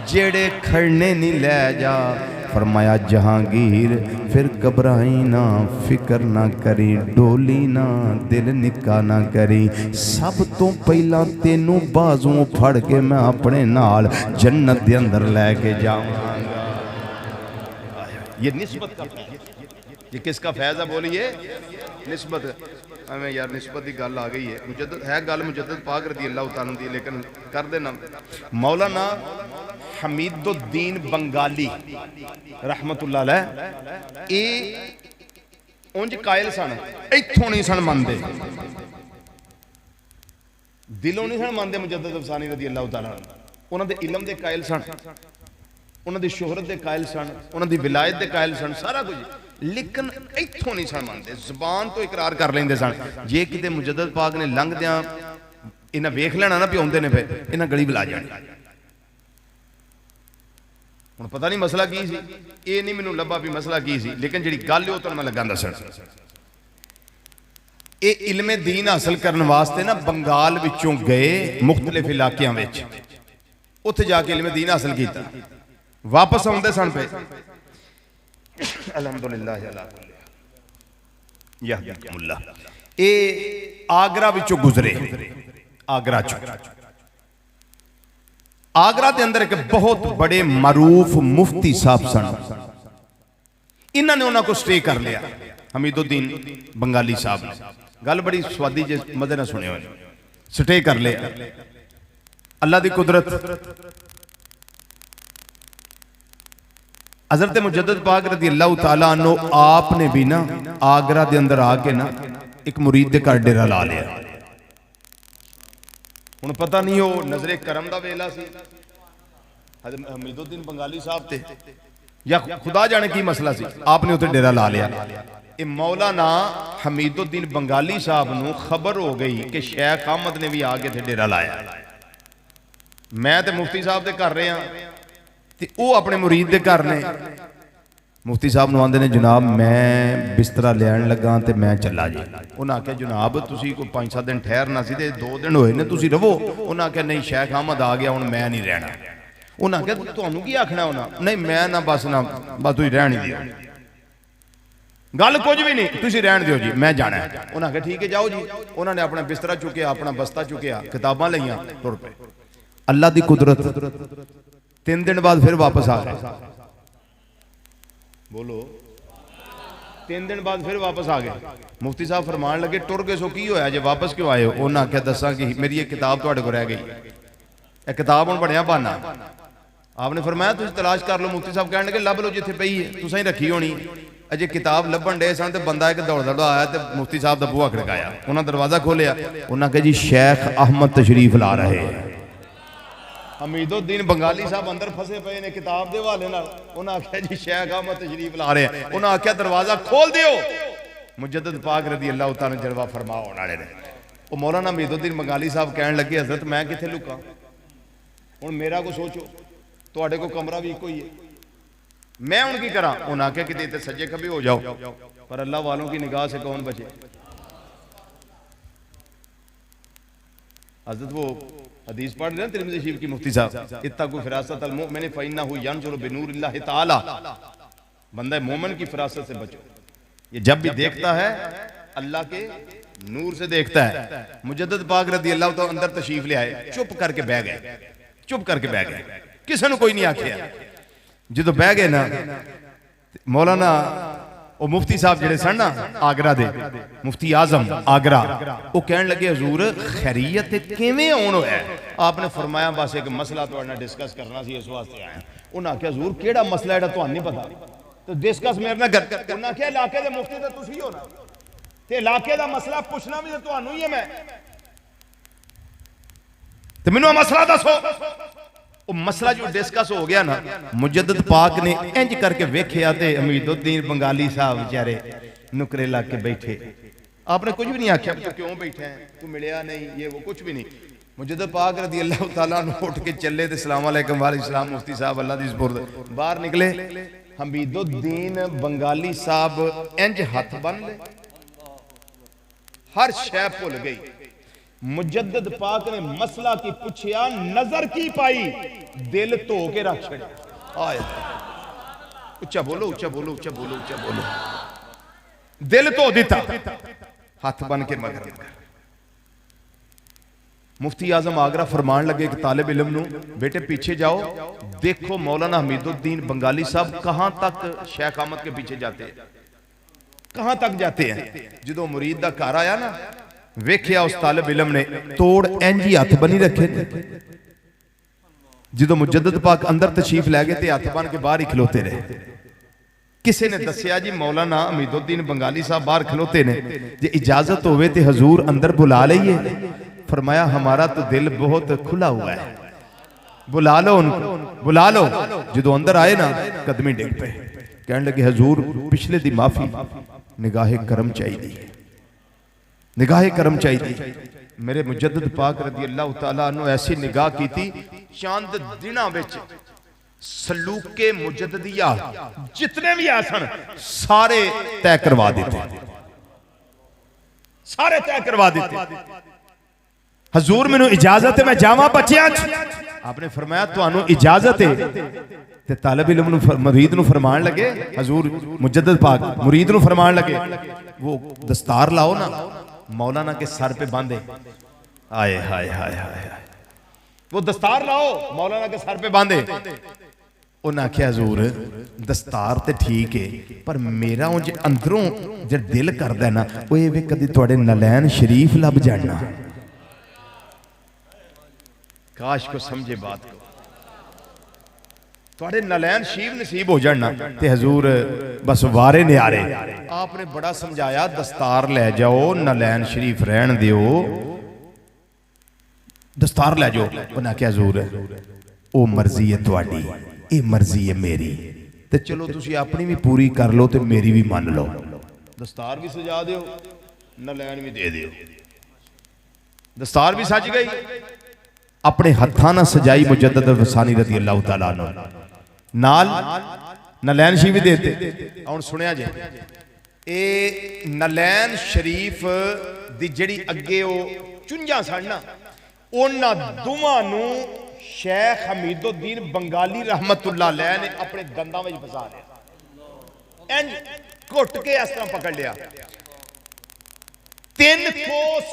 जेड़े खड़ने नहीं ले जा, फरमाया जहांगीर फिर घबराई ना, फिक्र ना करी, डोली ना, दिल निका ना करी। सब तो पहला तेनू बाजू फड़ के मैं अपने नाल जन्नत दे अंदर लैके जाऊंगा। ये निस्बत का फैज़, ये किसका फैज़ है बोलिए, निस्बत। हमें यार निस्बत की गल आ गई है, मुजद्दद है गल मुजद्दद पाक रज़ी अल्लाह तआला दी, लेकिन कर देना मौलाना हमीदुद्दीन बंगाली रहमतुल्लाह अलैह, ये उंज कायल सन, इत्थों नहीं सन मनदे, दिलों नहीं सन मनदे मुजद्दद अफसानी रज़ी अल्लाह तआला, उन्हां दे इल्म दे कायल सन, उन्हां दी शोहरत दे कायल सन, उन्हां दी विलायत दे कायल सन, सारा कुछ, लेकिन इत्थों नहीं सन मनदे, जुबान तो इकरार कर लेंदे सन। जे किते मुजद्दद पाक ने लंघदियां इन्हां वेख लेना ना भी आउंदे ने, फिर इन्हां गली बुला जानी। हुण पता नहीं मसला की सी, ये नहीं मैनूं लभा भी मसला की सी, लेकिन जिहड़ी गल है तुहानूं मैं लगा दस्सण। ये इल्मे दीन हासिल करने वास्ते ना बंगाल विचों गए मुख्तलिफ इलाकियां विच, उत्थे जाके इल्मे दीन हासिल किया, वापस आउंदे सन पे अल्हम्दुलिल्लाह यहदिकुमुल्लाह। ये आगरा विचों गुजरे, आगरा चो, आगरा के अंदर एक बहुत बड़े मारूफ मुफ्ती साहब सन, इन्होंने उन्होंने को स्टे कर लिया, हमीदुद्दीन बंगाली साहब ने, गल बड़ी स्वादी जे मजे ना सुने हुए, स्टे कर लिया। अल्लाह की कुदरत, हज़रत मुजद्दद पाक रज़ी अल्लाह तआला अन्हु आपने भी ना आगरा के अंदर आके ना एक मुरीद के घर डेरा ला लिया। हुण पता नहीं वो नजरे करम दा वेला सी हज़रत हमीदुद्दीन बंगाली साहब ते, या खुदा जाने की मसला सी, आपने उत्थे डेरा ला लिया। ये मौलाना हमीदुद्दीन बंगाली साहब नूं खबर हो गई कि शेख अहमद ने भी आके इत्थे डेरा लाया। मैं ते मुफ्ती साहब दे घर रहे हां ते वो अपने मुरीद दे घर ने। मुफ्ती साहब नूं आंदे ने जनाब मैं बिस्तरा लैण लगा ते मैं चला जी। उन्हें आख्या जनाब तुसीं कोई 5-7 दिन ठहरना सी ते 2 दिन होए ने तुसीं रवो। उन्हें आख्या नहीं शेख अहमद आ गया हुण मैं नहीं रहना। उन्हें आख्या तुहानूं की आखना उन्हें, नहीं मैं ना बस तुसीं रहण ही दिओ, गल कुछ भी नहीं, तुसीं रहण दिओ जी मैं जाना है। उन्हें आख्या ठीक है जाओ जी। उन्होंने अपना बिस्तरा चुकिया, अपना बस्ता चुकिया, किताबां लईआं, तुर पे। अल्लाह की कुदरत 3 दिन बाद फिर वापस आ गए। बोलो 3 दिन बाद फिर वापस आ गए। मुफ्ती साहब फरमान लगे टुर गए सो की होया जे वापस क्यों आए हो? उन्हें आख्या दसा कि मेरी एक किताब तुहाडे कोल रह गई, एक किताब हुण बनया बहाना। आपने फरमाया तुसीं तलाश कर लो। मुफ्ती साहब कहण लगे लभ लो जिथे पई है, तुसीं रखी होनी। अजे किताब लभण डे सन ते बंदा एक दौड़ दौड़ा आया ते मुफ्ती साहब दा बूहा खड़काया। उन्हें दरवाजा खोलिया, उन्हें कहा जी शेख अहमद तशरीफ ला रहे हैं। हमीदुद्दीन बंगाली साहब अंदर फसे पे ने किताब के हवाले नाल। उन्हें आख्या जी शेख अहमद तशरीफ ला रहे हैं। उन्हें आख्या दरवाजा खोल दियो। मुजद्दद पाक रज़ी अल्लाह तआला जलवा फरमा होने वाले ने। वो मौलाना हमीदुद्दीन बंगाली साहब कहण लगे हजरत मैं किथे लुका, हुण मेरा को सोचो, तुहाडे को कमरा भी इको ही है, मैं हुण की करा? उन्हें आख्या कि इत्थे सज्जे खब्बे हो जाओ, पर अल्लाह वालों की निगाह से कौन बचे? हजरत वो हदीस पढ़ रहे हैं तिरमिज़ी शरीफ की मुफ्ती साहब, इत्तक़ू फ़िरासत अल मुमिन फ़इन्नहु यंज़ुरु बिनूरिल्लाहि तआला, बंदा मोमिन की फिरासत से बचो, ये जब भी देखता है अल्लाह के नूर से देखता है। मुजद्दद पाक रज़ी अल्लाह तो अंदर तशरीफ ले आए, चुप करके बह गए, चुप करके बह गए, किसी ने कोई नहीं आख्या। जो बह गए ना, मौलाना वो मुफ्ती साहब जिहड़े सन ना आगरा दे, मुफ्ती आजम आगरा, वो कहण लगे हजूर खैरियत किवें आउण होया? आपने फरमाया बस एक मसला तुहाडे नाल डिस्कस करना सी, इस वास्ते आया। उन्हें आख्या हजूर केड़ा मसला जेहड़ा तुहानू नहीं पता, तो डिस्कस मेरे नाल कर। उन्हें आख्या इलाके दे मुफ्ती तो तुसीं हो ना, ते इलाके दा मसला पुछना भी तो तुहानू ही है, मैं ते मैनूं मसला दसो। वो मसला जो डिस्कस हो गया ना, मुजद्दद पाक ने इंज करके वेख्या ते हमीदुद्दीन बंगाली साहब बेचारे नुकरे ला के बैठे। आपने कुछ भी नहीं आख्या तू क्यों बैठे हैं, तू मिलया नहीं, ये वो कुछ भी नहीं। मुजद्दद पाक रज़ी अल्लाह तआला अन्हु उठ के चले ते सलाम अलैकुम वाले सलाम, मुफ्ती साहब अल्लाह दी सुपुर्द बाहर निकले। हमीदुद्दीन बंगाली साहब इंज हथ बन ले, हर शय भुल गई। मुजद्दद पाक ने मसला की पूछया, नजर की पाई, दिल धो के रख छड़िया। आए उच्चा बोलो, उच्चा बोलो, उच्चा बोलो, उच्चा बोलो। दिल धो दिता, हाथ बन के मगर। मुफ्ती आजम आगरा फरमान लगे एक तालिब इल्म नू, बेटे पीछे जाओ, देखो मौलाना हमीदुद्दीन बंगाली साहब कहां तक शेख अहमद के पीछे जाते हैं, कहां तक जाते हैं। जो मुरीद का घर आया ना, वेख्या उस तालिब इल्म ने तोड़ इंज ही हथ बनी रखे। जो मुजद्दद पाक अंदर तशरीफ लै गए ते हथ बन के बाहर ही खलोते रहे। किसी ने दसिया जी मौलाना हमीदुद्दीन बंगाली साहब बाहर खलोते ने, जे इजाजत होवे ते हजूर अंदर बुला लईए। फरमाया हमारा तो दिल बहुत खुला हुआ है, बुला लो उनको, बुला लो। जो अंदर आए ना कदमी डिग पे, कहने लगे हजूर पिछले दी माफी, निगाहे करम चाहिए, निगाहे करम चाहिए। मेरे मुजद्दद पाक रज़ी अल्लाह तआला अन्हु ऐसी निगाह की थी, चंद दिनों विच सलूके मुजद्ददिया जितने भी आसन सारे तय करवा दिते, सारे तय करवा दिते। हजूर मैनू इजाजत है मैं जावा बच्चियां। आपने फरमाया तुहानू इजाजत है, ते तालिब इल्म नू मुरीद नू फरमान लगे, हजूर मुजद्दद पाक मुरीद नू फरमान लगे वो दस्तार लाओ ना, मौलाना के सर पे बांधे। आए हाय हाय हाय, वो दस्तार लाओ मौलाना के सर पे बांधे। उन्हें आख्या हजूर दस्तार ते ठीक है, पर मेरा उंज अंदरों जो दिल करदा ना, वो ये कदी तुहाडे नलैन शरीफ लब जाना। काश को समझे बात को, तुहाडे नलैन शरीफ नसीब हो जाना। ते हजूर बस वारे न्यारे। आपने बड़ा समझाया दस्तार ले जाओ, नलैन शरीफ रहन दियो, दस्तार ले जाओ। उन्हें आख्या हजूर ओ मर्जी है तुहाडी, ये मर्जी है मेरी, ते चलो तुसी अपनी भी पूरी कर लो ते मेरी भी मान लो। दस्तार भी सजा दियो, नलैन भी दे दियो। दस्तार भी सज गई, अपने हत्थां नाल सजाई मुजद्दद वसानी रज़ी अल्लाह तआला अन्हु, नाल नलैन शरीफ भी देते। हुण सुनिया जे, ए नलैन शरीफ दी जिहड़ी अगे ओ चुंझां सन ना, उन्हां दोवां नू शेख हमीदुद्दीन बंगाली रहमतुल्लाह अलैह ने अपने दंदां विच फसा लिया, इंज घुट के इस तरह पकड़ लिया। 3 कोस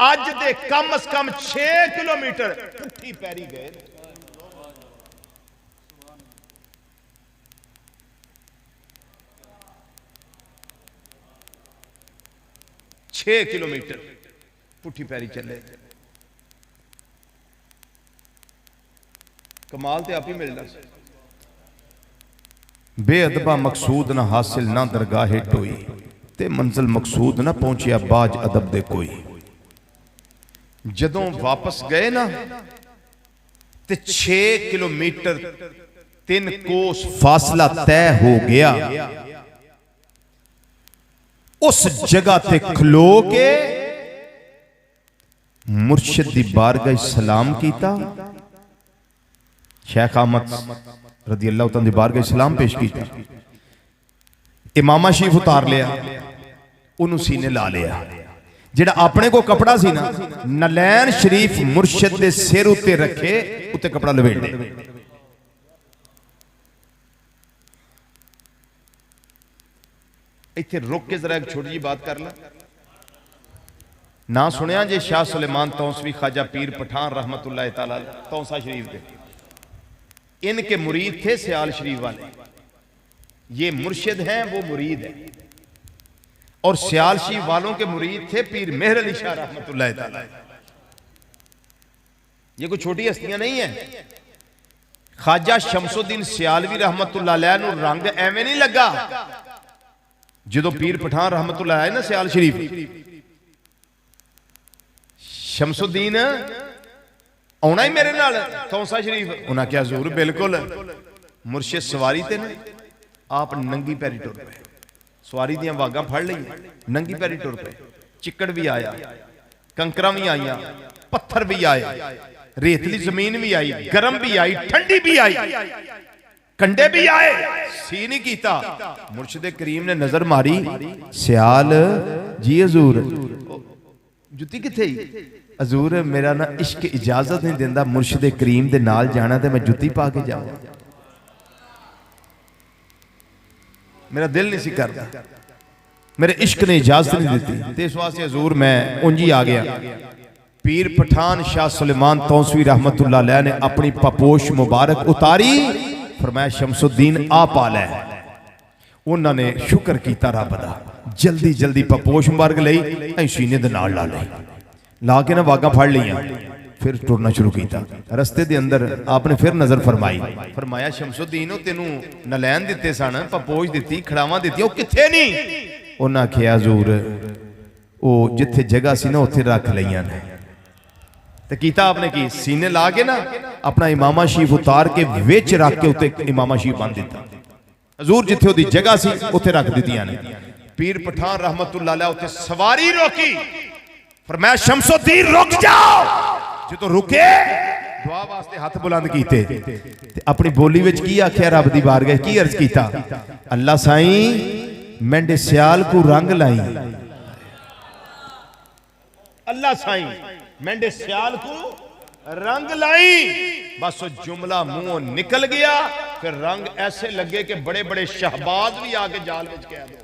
अज दे कम अज कम 6 किलोमीटर पुट्ठी पैरी गए। 6 किलोमीटर पुठी पैरी चले। कमाल तो आप ही मिलना। बेअदबा मकसूद ना हासिल ना दरगाहे टोई, ते मंजिल मकसूद ना पहुंचिया बाज अदब दे कोई। जदों वापस गए ना ते 6 किलोमीटर 3 कोस फासला तय हो गया। उस जगह ते खलो के मुर्शिद दी बारगाह सलाम कीता। शेख अहमद रदी अल्लाह तआला दी बारगाह सलाम पेश किया। इमामा शरीफ उतार लिया, उन्होंने सीने ला लिया। जेड़ा अपने को कपड़ा सी ना, नलैन शरीफ मुर्शिद दे सिर उत्ते रखे, उत्ते कपड़ा लपेट दे। इत्थे रुक के जरा एक छोटी जी बात कर ला। ना सुनिया जे शाह सुलेमान तौसवी ख्वाजा पीर पठान रहमतुल्लाह तआला तौसा शरीफ के, इनके मुरीद थे सियाल शरीफ वाले। ये मुर्शिद हैं, वो मुरीद है। और सियाल शरीफ वालों के मुरीद थे पीर मेहर अली शाह रहमतुल्लाह तआला। ये कोई छोटी हस्तियां नहीं है। ख्वाजा शमसुद्दीन सियालवी रहमतुल्लाह अलैह नूं रंग एवें नहीं लगा जो पीर पठान रहमतुल्लाह है ना सियाल शरीफ। शमसुद्दीन आना ही मेरे नाल तौसा शरीफ। उन्हें क्या जरूर, बिल्कुल। मुर्शिद सवारी ते ने, आप नंगी पैरी टुर पे। सवारी दियां वागां फड़ ली, नंगी पैरी टुर पे। चिक्कड़ भी आया, कंकरा भी आईया, पत्थर भी आए, रेतली जमीन भी आई, गर्म भी आई, ठंडी भी आई, कंडे भी आए, सी नहीं कीता। मुर्शिद करीम ने नजर मारी, सियाल जी हजूर जुत्ती किथे? हजूर मेरा ना इश्क इजाजत नहीं देंदा मुर्शिद करीम दे नाल जाना, ते मैं जुत्ती पा के जाऊं, मेरा दिल नहीं सी करता, मेरे इश्क ने इजाजत नहीं दी। ते इस वास्ते हजूर मैं उंज ही आ गया। पीर पठान शाह सुलेमान तौसवी रहमतुल्लाह अलैह ने अपनी पपोश मुबारक उतारी, फरमाया शमसुद्दीन आ पाला। उन्होंने शुक्र किया रब दा, जल्दी जल्दी पपोश मुबारक लई, सीने दे नाल ला लई, ला के ना वागा फड़ लिया, फिर टुरना शुरू किया। रस्ते दे अंदर आपने फिर नजर फरमाई, फरमाया शमसुद्दीन तेनू नलैन दिते सन, पपोश दी, खड़ावां दी, किथे नहीं? उन्हें आखिया हजूर वो जिथे जगह सी ना उत्थे रख लईयां ने। ते कीता आपने की, सीने ला के ना अपना इमामा शरीफ उतार के विच रख के उत्ते इमामा शरीफ बांध दिता। हजूर जिथे उहदी जगह सी उत्थे रख दित्तियां ने। पीर पठान रहमतुल्लाह अलैह उत्थे सवारी रोकी, फरमाया शमसुद्दीन रुक जाओ। जो रुके दुआ वास्ते हाथ बुलंद कीते, अपनी बोली विच की आख्या रब दी बारगाह की अर्ज कीता, अल्लाह साईं मेंढे सियाल को रंग लाई। अल्लाह साईं मेंढे सियाल को रंग लाई। बस जुमला मुंहों निकल गया, फिर रंग ऐसे लगे कि बड़े बड़े शहबाज भी आके जाल में कह दो।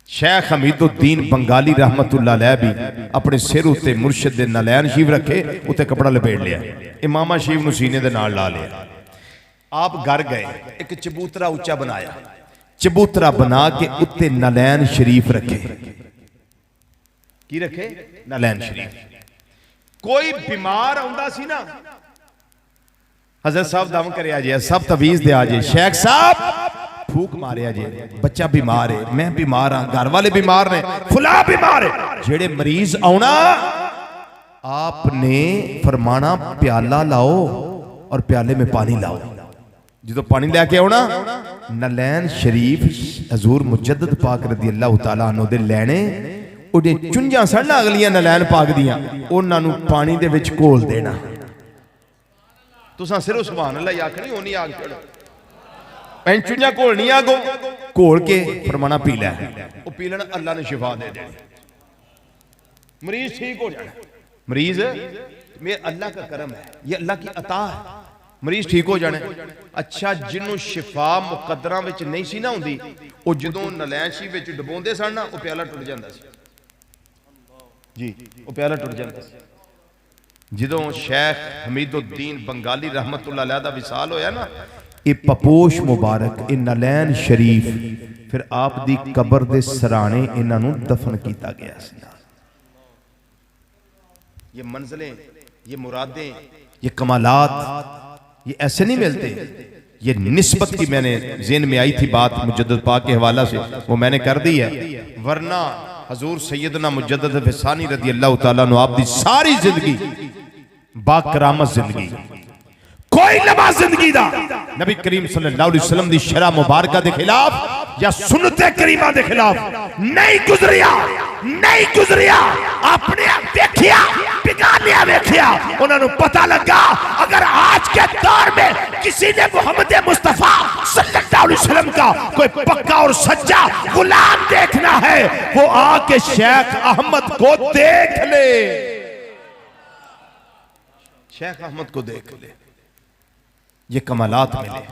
शेख हमीदुद्दीन बंगाली रहमतुल्लाह अलैह भी अपने सिर उत्ते मुर्शिद दे नलैन शरीफ रखे, उत्ते कपड़ा लपेट लिया, इमामा शरीफ नूं सीने दे नाल ला लिया। आप घर गए, एक चबूतरा उच्चा बनाया, चबूतरा बना के उत्ते नलैन शरीफ रखे। की रखे? नलैन शरीफ। कोई बीमार आउंदा सी ना, हजरत साहब दम करे जे, सब तवीज दे जे, शेख साहब फूक मारे जे, बच्चा बीमार है, मैं बीमार हाँ, घर वाले बीमार ने, फुला बीमार है। जेड़े मरीज आना आपने फरमाना प्याला लाओ और प्याले में पानी लाओ। जो पानी लैके आना, नलैन शरीफ हजूर मुजद्दद पाक रदी अल्लाह तआला अन्हु दे लैने, उहदे चुंझां सन अगलियां नलैन पाक दियां, उन्हां नूं पानी दे विच घोल देना। तुसां सिर्फ सुभान अल्लाह आखनी, ओनी आग छड़ो, चुंझां घोलनी आगो, घोल के फरमाना पी लै, वो पी लेना, अल्लाह ने शिफा दे देनी, मरीज ठीक हो जाना। मरीज मेरे अल्लाह का करम है, ये अल्लाह की अता है, मरीज ठीक हो जाने। अच्छा जिन्हों शिफा मुकदरा विच नहीं सी ना हुंदी, वो जदों नलैन शरीफ विच डबोंदे सन ना, वो प्याला टुट जांदा सी जी, वो प्याला टुट जांदा सी। जदों शेख हमीदुद्दीन बंगाली रहमतुल्लाह अलैह दा विसाल होया ना, ये पपोश मुबारक, ये नलैन शरीफ फिर आप दी कबर दे सराणे इन्हां नूं दफन किया गया सी। ये मंजिलें, ये मुरादें, ये कमालात, ये ऐसे नहीं मिलते। ये निस्बत की मैंने ज़हन में आई थी बात मुजद्दद पाक के हवाला से, वो मैंने कर दी है। वरना हजूर सैयदना मुजद्दद फिसानी रज़ी अल्लाह तआला अन्हु आप दी सारी जिंदगी बाकरामत जिंदगी, कोई लम्हा जिंदगी दा नबी करीम सल्लल्लाहु अलैहि वसल्लम दी शरा मुबारका दे खिलाफ या सुन्नते करीमा दे खिलाफ नहीं गुजरिया, नहीं गुजरिया। अपने देखिया, बिगानिया देखिया, उन्होंने पता लगा अगर आज के दौर में किसी ने मोहम्मद मुस्तफा सल्लल्लाहु अलैहि वसल्लम का कोई पक्का और सच्चा गुलाम देखना है, वो आके शेख अहमद को देख ले, शेख अहमद को देख ले। ये कमालात मिले।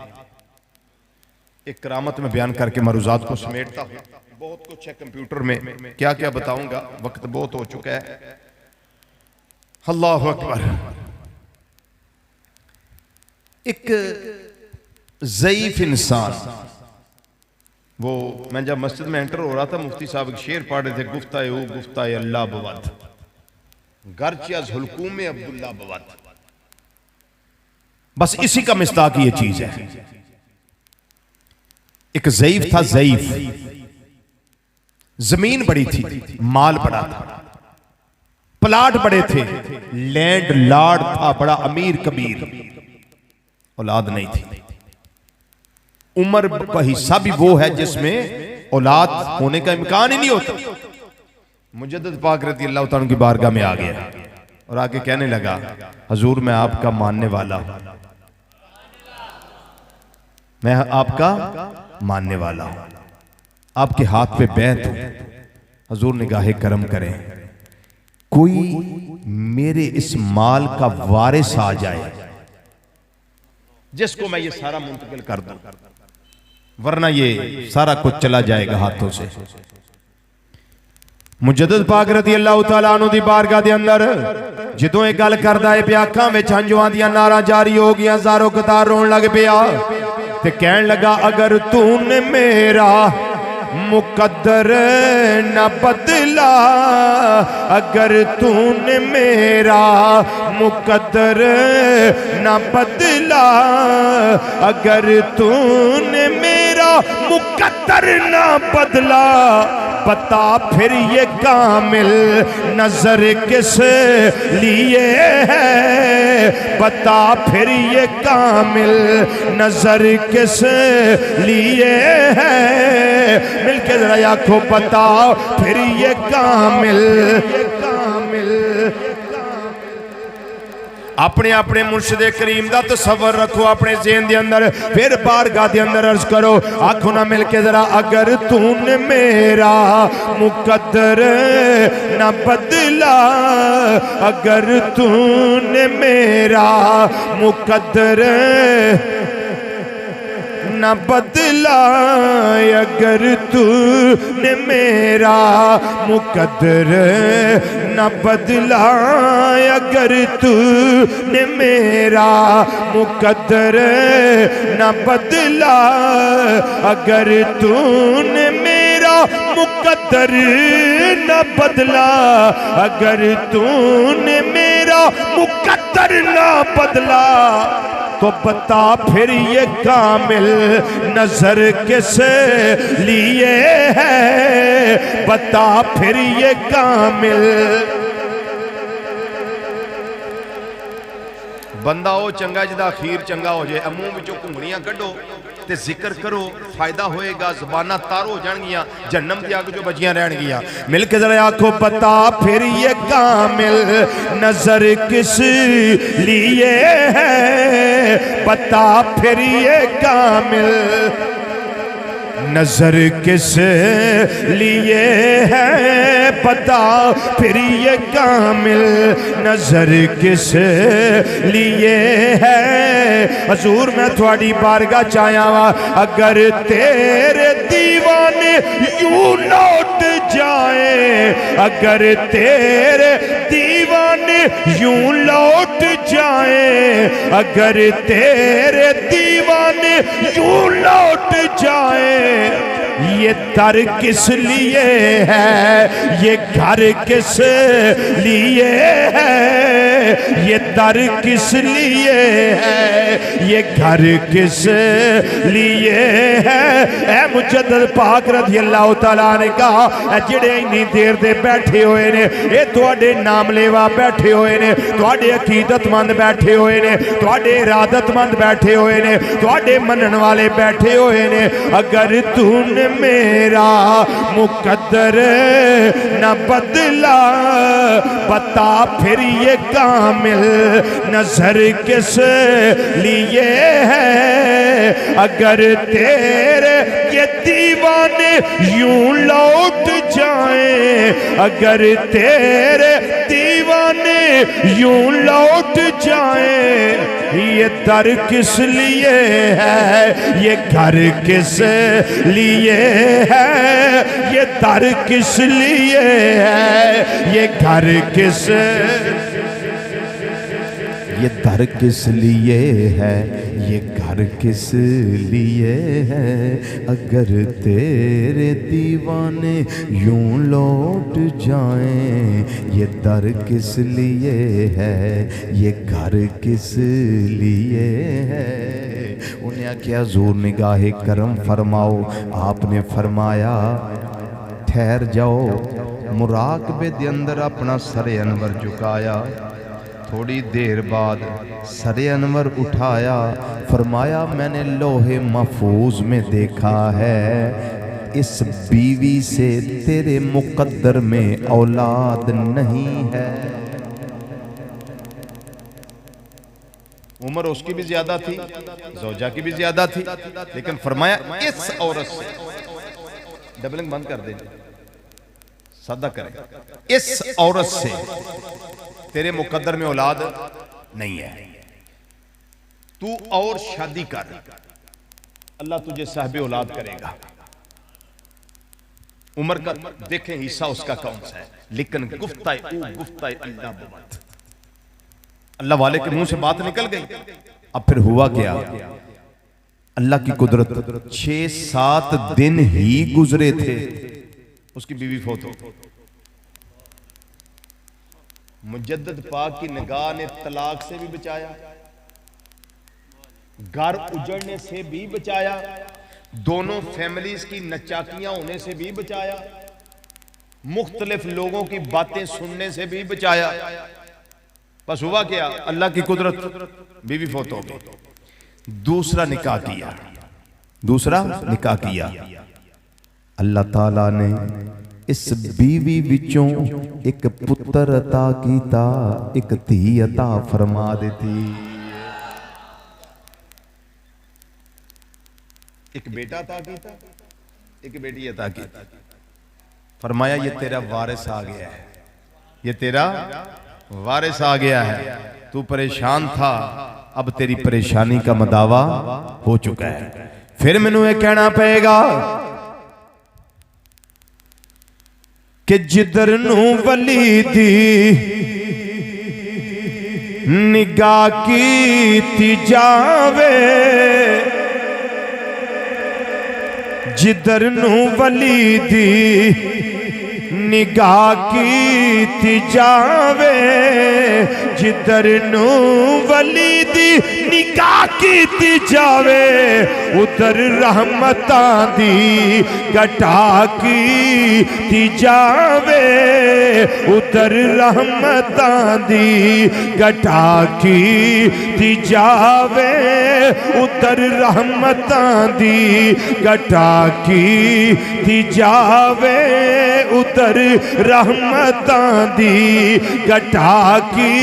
एक करामत में बयान करके मरूजात को समेटता हूं। बहुत कुछ है कंप्यूटर में, क्या क्या बताऊंगा, वक्त बहुत हो चुका है। अल्लाह अकबर। एक ज़ईफ इंसान, वो मैं जब मस्जिद में एंटर हो रहा था, मुफ्ती साहब एक शेर पढ़ रहे थे, गुफ्ताए ओ गुफ्ताए अल्लाह बवद गर्च अज़ हुलकूम अब्दुल्ला बवद। बस इसी का मिस्ताक ये चीज है। एक ज़ईफ था, ज़ईफ, जमीन बड़ी थी, माल बड़ा था, प्लाट बड़े थे, लैंड लॉर्ड था, बड़ा अमीर कबीर, औलाद नहीं थी। उम्र का हिस्सा भी वो है जिसमें औलाद होने का इम्कान ही नहीं होता। मुजद्दद पाक रज़ी अल्लाह तआला की बारगाह में आ गया और आके कहने लगा, हजूर मैं आपका मानने वाला हूं, मैं आपका मानने वाला हूं, आपके हाथ पे बैत हूं, हजूर निगाहे करम करें, कोई मेरे इस माल का वारिस आ जाए जिसको मैं ये सारा मुंतकिल कर दूं, वरना ये सारा कुछ चला जाएगा हाथों से। मुजद्दद पाक रज़ी अल्लाह तआला अन्हु दी बारगाह दे अंदर जदों ये गल करदा है, अखां विच हंजुआं दियां नारां जारी हो गईयां, ज़ारो कतार रोण लग पिया ते कहण लगा, अगर तूने मेरा मुकद्दर न बदला, अगर तूने मेरा मुकद्दर न बदला, अगर तूने मेरा मुकद्दर न बदला, बता फिर ये कामिल नजर किस लिए है, बता फिर ये कामिल नजर किस लिए है, मिलके जरा आंखों बताओ फिर ये कामिल। अपने अपने मुर्शिद करीम का तसव्वुर रखो अपने ज़हन के अंदर, फिर बारगाह के अंदर अर्ज करो, आखो ना मिलके जरा, अगर तूने मेरा मुकद्दर न बदला, अगर तूने मेरा मुकद्दर न बदला, अगर तूने मेरा मुकद्दर न बदला, अगर तूने मेरा मुकद्दर न बदला, अगर तूने मेरा मुकद्दर न बदला, अगर तूने मेरा मुकद्दर न बदला, तो बता फिर ये कामिल नजर किस लिए है, बता फिर ये कामिल। बंदा हो चंगा जिदा अखीर चंगा हो जाए, मुंह विचों घुंगड़ियां कड्डो ते जिक्र करो, फायदा होएगा, ज़बाना तार हो जाएंगियां, जन्नम की अग जो बचियां रहनगियां। मिलके जरा आखो, बता फिर ये कामिल नजर किस लिए है, बता फिर ये कामिल नजर किस लिए है, बता फिर ये कामिल नजर किस लिए है। हजूर मैं थोड़ी बारगाह चाया वा, अगर तेरे दीवाने यूं लौट जाए, अगर तेरे दीवाने यूं लौट जाए, अगर तेरे दीवाने यूं लौट जाए, ये दर किस लिए है, ये घर किस लिए है, ये दर किस लिए है, ये घर किस लिए है। ऐ मुजद्दिद पाक रज़ी अल्लाह तआला ने कहा जेड़े इन्नी देर दे बैठे हुए ने, ये तुहाडे नाम लेवा बैठे हुए ने, तुहाडे अकीदतमंद बैठे हुए ने, तुहाडे इरादतमंद बैठे हुए ने, तुहाडे मनन वाले बैठे हुए ने। अगर तूने मेरा मुकद्दर न बदला, बता फिर ये कामिल नजर किस लिए है। अगर तेरे ये दीवाने यूं लौट जाएं, अगर तेरे दीवाने यूं लौट जाएं, ये दर किस लिए है, ये घर किस लिए है, ये दर किस लिए है, ये घर किस, ये दर किस लिए है, ये घर किस लिए है। अगर तेरे दीवाने यूं लौट जाएं, ये दर किस लिए है, ये घर किस लिए है। उन्हें आख्या ज़ूर निगाहे करम फरमाओ। आपने फरमाया ठहर जाओ। मुराकबे दे अंदर अपना सरे अनवर झुकाया। थोड़ी देर बाद सरे अनवर उठाया, फरमाया मैंने लोहे महफूज में देखा है, इस बीवी से तेरे मुकद्दर में औलाद नहीं है। उम्र उसकी भी ज्यादा थी, ज़ौजा की भी ज्यादा थी, लेकिन फरमाया इस औरत से, डबलिंग बंद कर दे, सादा करें, इस औरत से तेरे मुकद्दर में औलाद नहीं है, तू और शादी कर, अल्लाह तुझे साहिब औलाद करेगा। उम्र का देखें हिस्सा उसका कौन सा है, लेकिन गुफ्ताए अल्लाह बुमत, अल्लाह वाले के मुंह से बात निकल गई। अब फिर हुआ क्या, अल्लाह की कुदरत 6-7 दिन ही गुजरे थे, उसकी बीवी फौत हो। मुजद्दिद पाक की निगाह ने तलाक से भी बचाया, घर उजड़ने से भी बचाया, दोनों फैमिलीज की नचाकियां होने से भी बचाया, मुख्तलिफ लोगों की बातें सुनने से भी बचाया। बस हुआ क्या, अल्लाह की कुदरत, बीवी फौत हो गई। दूसरा निकाह किया, दूसरा निकाह किया। अल्लाह ताला ने इस बीवी विचों एक पुत्र अता कीता, एक धी अता फरमा देती, एक बेटा अता कीता, एक बेटी अता की। फरमाया ये तेरा वारिस आ गया है, ये तेरा वारिस आ गया है। तू परेशान था, अब तेरी परेशानी का मदावा हो चुका है। फिर मैनू ये कहना पड़ेगा कि जिधर नू वली दी निगाह कीती जावे, जिधर नू वली दी निगाह कीती जावे, जिधर नू वली दी निगाह कीती जावे, उधर रहमतां दी घटा कीती जावे, उधर रहमतां दी घटा कीती जावे, उधर रहमतां दी घटा कीती जावे, उधर रहमतां दी घटा की।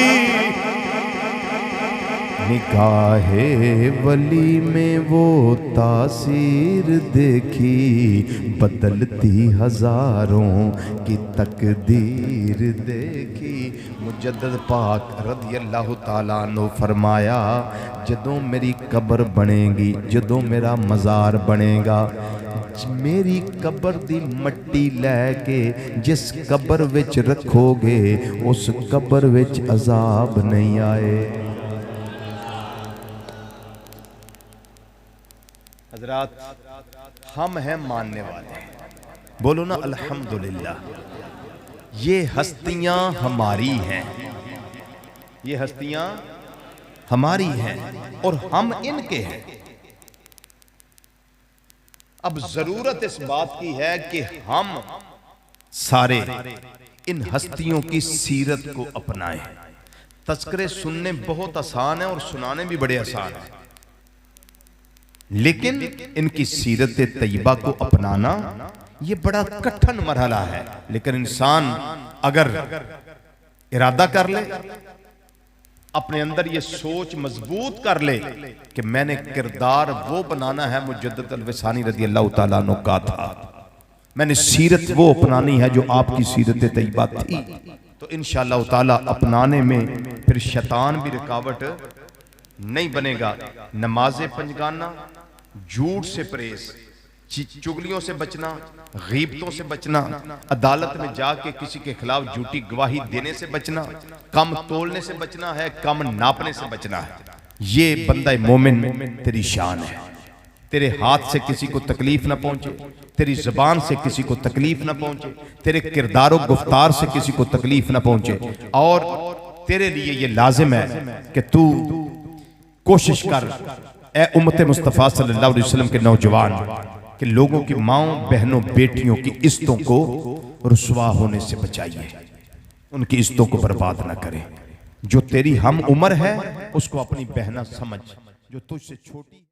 निगाहे वली में वो तासीर देखी, बदलती हजारों की तकदीर देखी। मुजद्दिद पाक रज़ी अल्लाह ताला अन्हु फरमाया, जदों मेरी कब्र बनेगी, जदों मेरा मज़ार बनेगा, मेरी कब्र दी मट्टी लैके जिस कब्र विच रखोगे, उस कब्र विच अजाब नहीं आए। हजरात हम हैं मानने वाले, बोलो ना अल्हम्दुलिल्लाह। ये हस्तियां हमारी हैं, ये हस्तियां हमारी हैं और हम इनके हैं। अब जरूरत इस बात की है कि हम सारे इन हस्तियों की सीरत को अपनाएं। तज़किरे सुनने बहुत आसान है और सुनाने भी बड़े आसान है, लेकिन इनकी सीरत तैयबा को अपनाना ये बड़ा कठिन मरहला है। लेकिन इंसान अगर इरादा कर ले, अपने अंदर ये सोच मजबूत कर ले कि मैंने किरदार वो बनाना है मुजद्दिद अल-विसानी रज़ी अल्लाह तआला अन्हु का था, मैंने सीरत वो अपनानी है जो आपकी सीरत तैयबा थी, तो इंशाअल्लाह ताला अपनाने में फिर शैतान भी रुकावट नहीं बनेगा। नमाज़े पंजगाना, झूठ से परहेज, चुगलियों से बचना, गीबतों से बचना, अदालत में जाके किसी के खिलाफ झूठी गवाही देने से बचना, कम तोलने से बचना है, कम नापने से बचना है। ये बंदा मोमिन तेरी शान है। तेरे हाथ से किसी को तकलीफ ना पहुंचे, तेरी जुबान से किसी को तकलीफ ना पहुंचे, तेरे किरदारो गुफ्तार से किसी को तकलीफ ना पहुंचे। और तेरे लिए ये लाजिम है कि तू कोशिश कर, ए उम्मत मुस्तफ़ा सल्लल्लाहु अलैहि वसल्लम के नौजवान, कि लोगों की माओं बहनों बेटियों की इज्जतों को रुसवा होने से बचाइए, उनकी इज्जतों को बर्बाद ना करें। जो तेरी हम उम्र है उसको अपनी बहना समझ, जो तुझसे छोटी